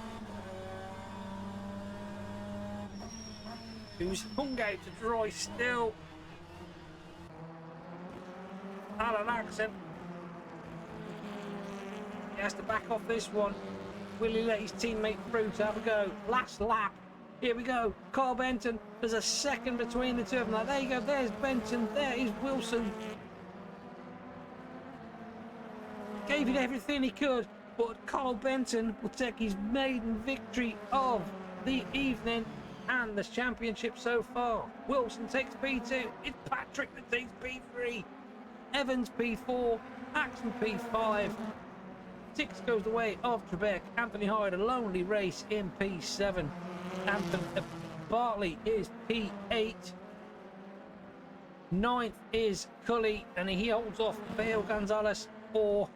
Speaker 1: who's hung out to dry still. Alan Axon. He has to back off this one. Will he let his teammate through to have a go? Last lap. Here we go. Carl Benton. There's a second between the two of them. Now, there you go. There's Benton. There is Wilson. Gave it everything he could, but Carl Benton will take his maiden victory of the evening and the championship so far. Wilson takes P2. It's Patrick that takes P3. Evans P4. Axon P5. 6 goes the way of Trebek. Anthony Hyde, a lonely race in P7. Bartley is P8. 9th is Cully, and he holds off Bale Gonzalez for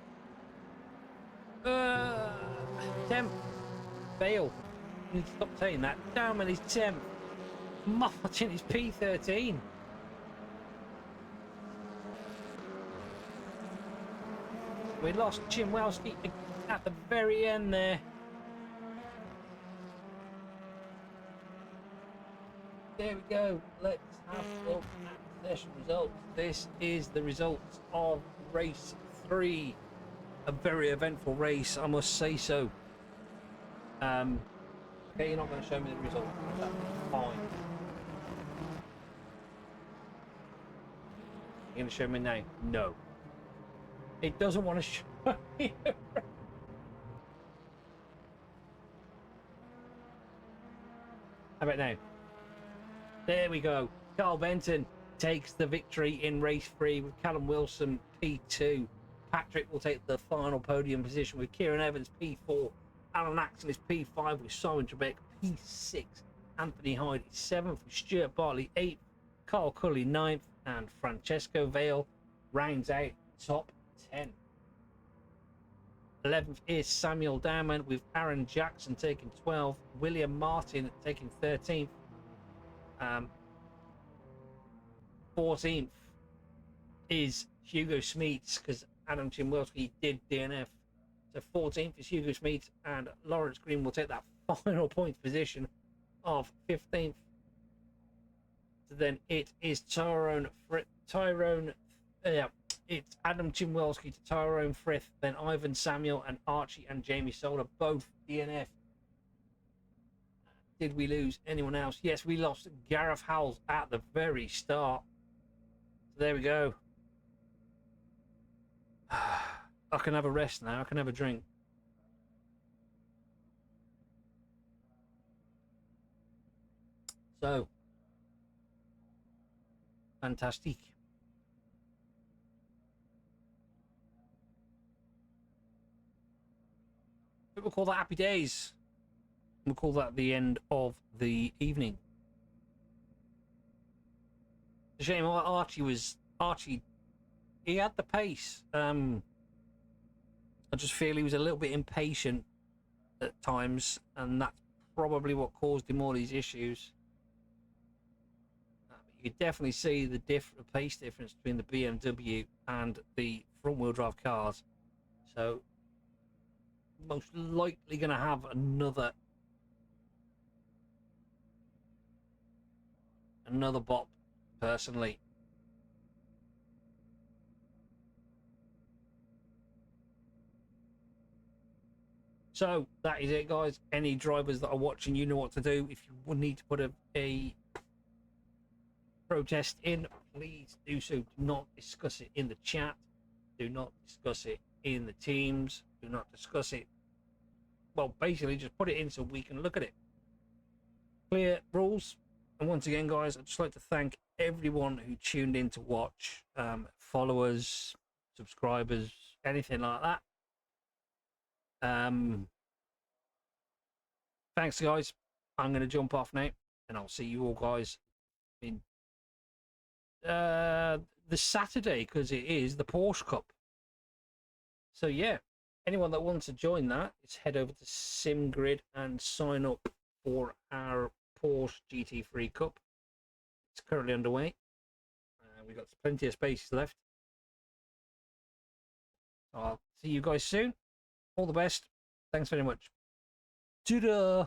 Speaker 1: 10th. Bale. You need to stop saying that. Dowman is 10th. Martin is P13. We lost Chimwelski at the very end there. There we go. Let's have a look at the session results. This is the results of race 3. A very eventful race, I must say so. Okay, you're not going to show me the results. That's fine. You're going to show me now? No. It doesn't want to show me. How about now? There we go. Carl Benton takes the victory in race 3 with Callum Wilson P2. Patrick will take the final podium position with Kieran Evans P4. Alan Axon is P5 with Simon Trebek P6. Anthony Hyde is 7th with Stuart Bartley 8th. Carl Cully 9th. And Francesco Vale rounds out top 10. 11th is Samuel Dowman with Aaron Jackson taking 12th. William Martin taking 13th. 14th is Hugo Smeets because Adam Chimwelski did DNF. So 14th is Hugo Smeets, and Lawrence Green will take that final point position of 15th. So then it is it's Adam Chimwelski to Tyrone Frith, then Ivan Samuel and Archie and Jamie Solar, both DNF. Did we lose anyone else? Yes, we lost Gareth Howells at the very start. So there we go. I can have a rest now. I can have a drink. So, fantastic. We'll call that happy days. We'll call that the end of the evening. It's a shame Archie, he had the pace. I just feel he was a little bit impatient at times, and that's probably what caused him all these issues. You could definitely see the pace difference between the BMW and the front-wheel drive cars. So, most likely going to have another bop, personally. So that is it, guys. Any drivers that are watching, you know what to do. If you would need to put a protest in, please do so. Do not discuss it in the chat. Do not discuss it in the teams. Do not discuss it. Well, basically, just put it in so we can look at it. Clear rules. And once again, guys, I'd just like to thank everyone who tuned in to watch, followers, subscribers, anything like that. Thanks, guys. I'm going to jump off now, and I'll see you all guys in the Saturday, because it is the Porsche Cup. So yeah, anyone that wants to join that, just head over to SimGrid and sign up for our Porsche GT3 Cup. It's currently underway. We've got plenty of spaces left. I'll see you guys soon. All the best. Thanks very much. Ta-da!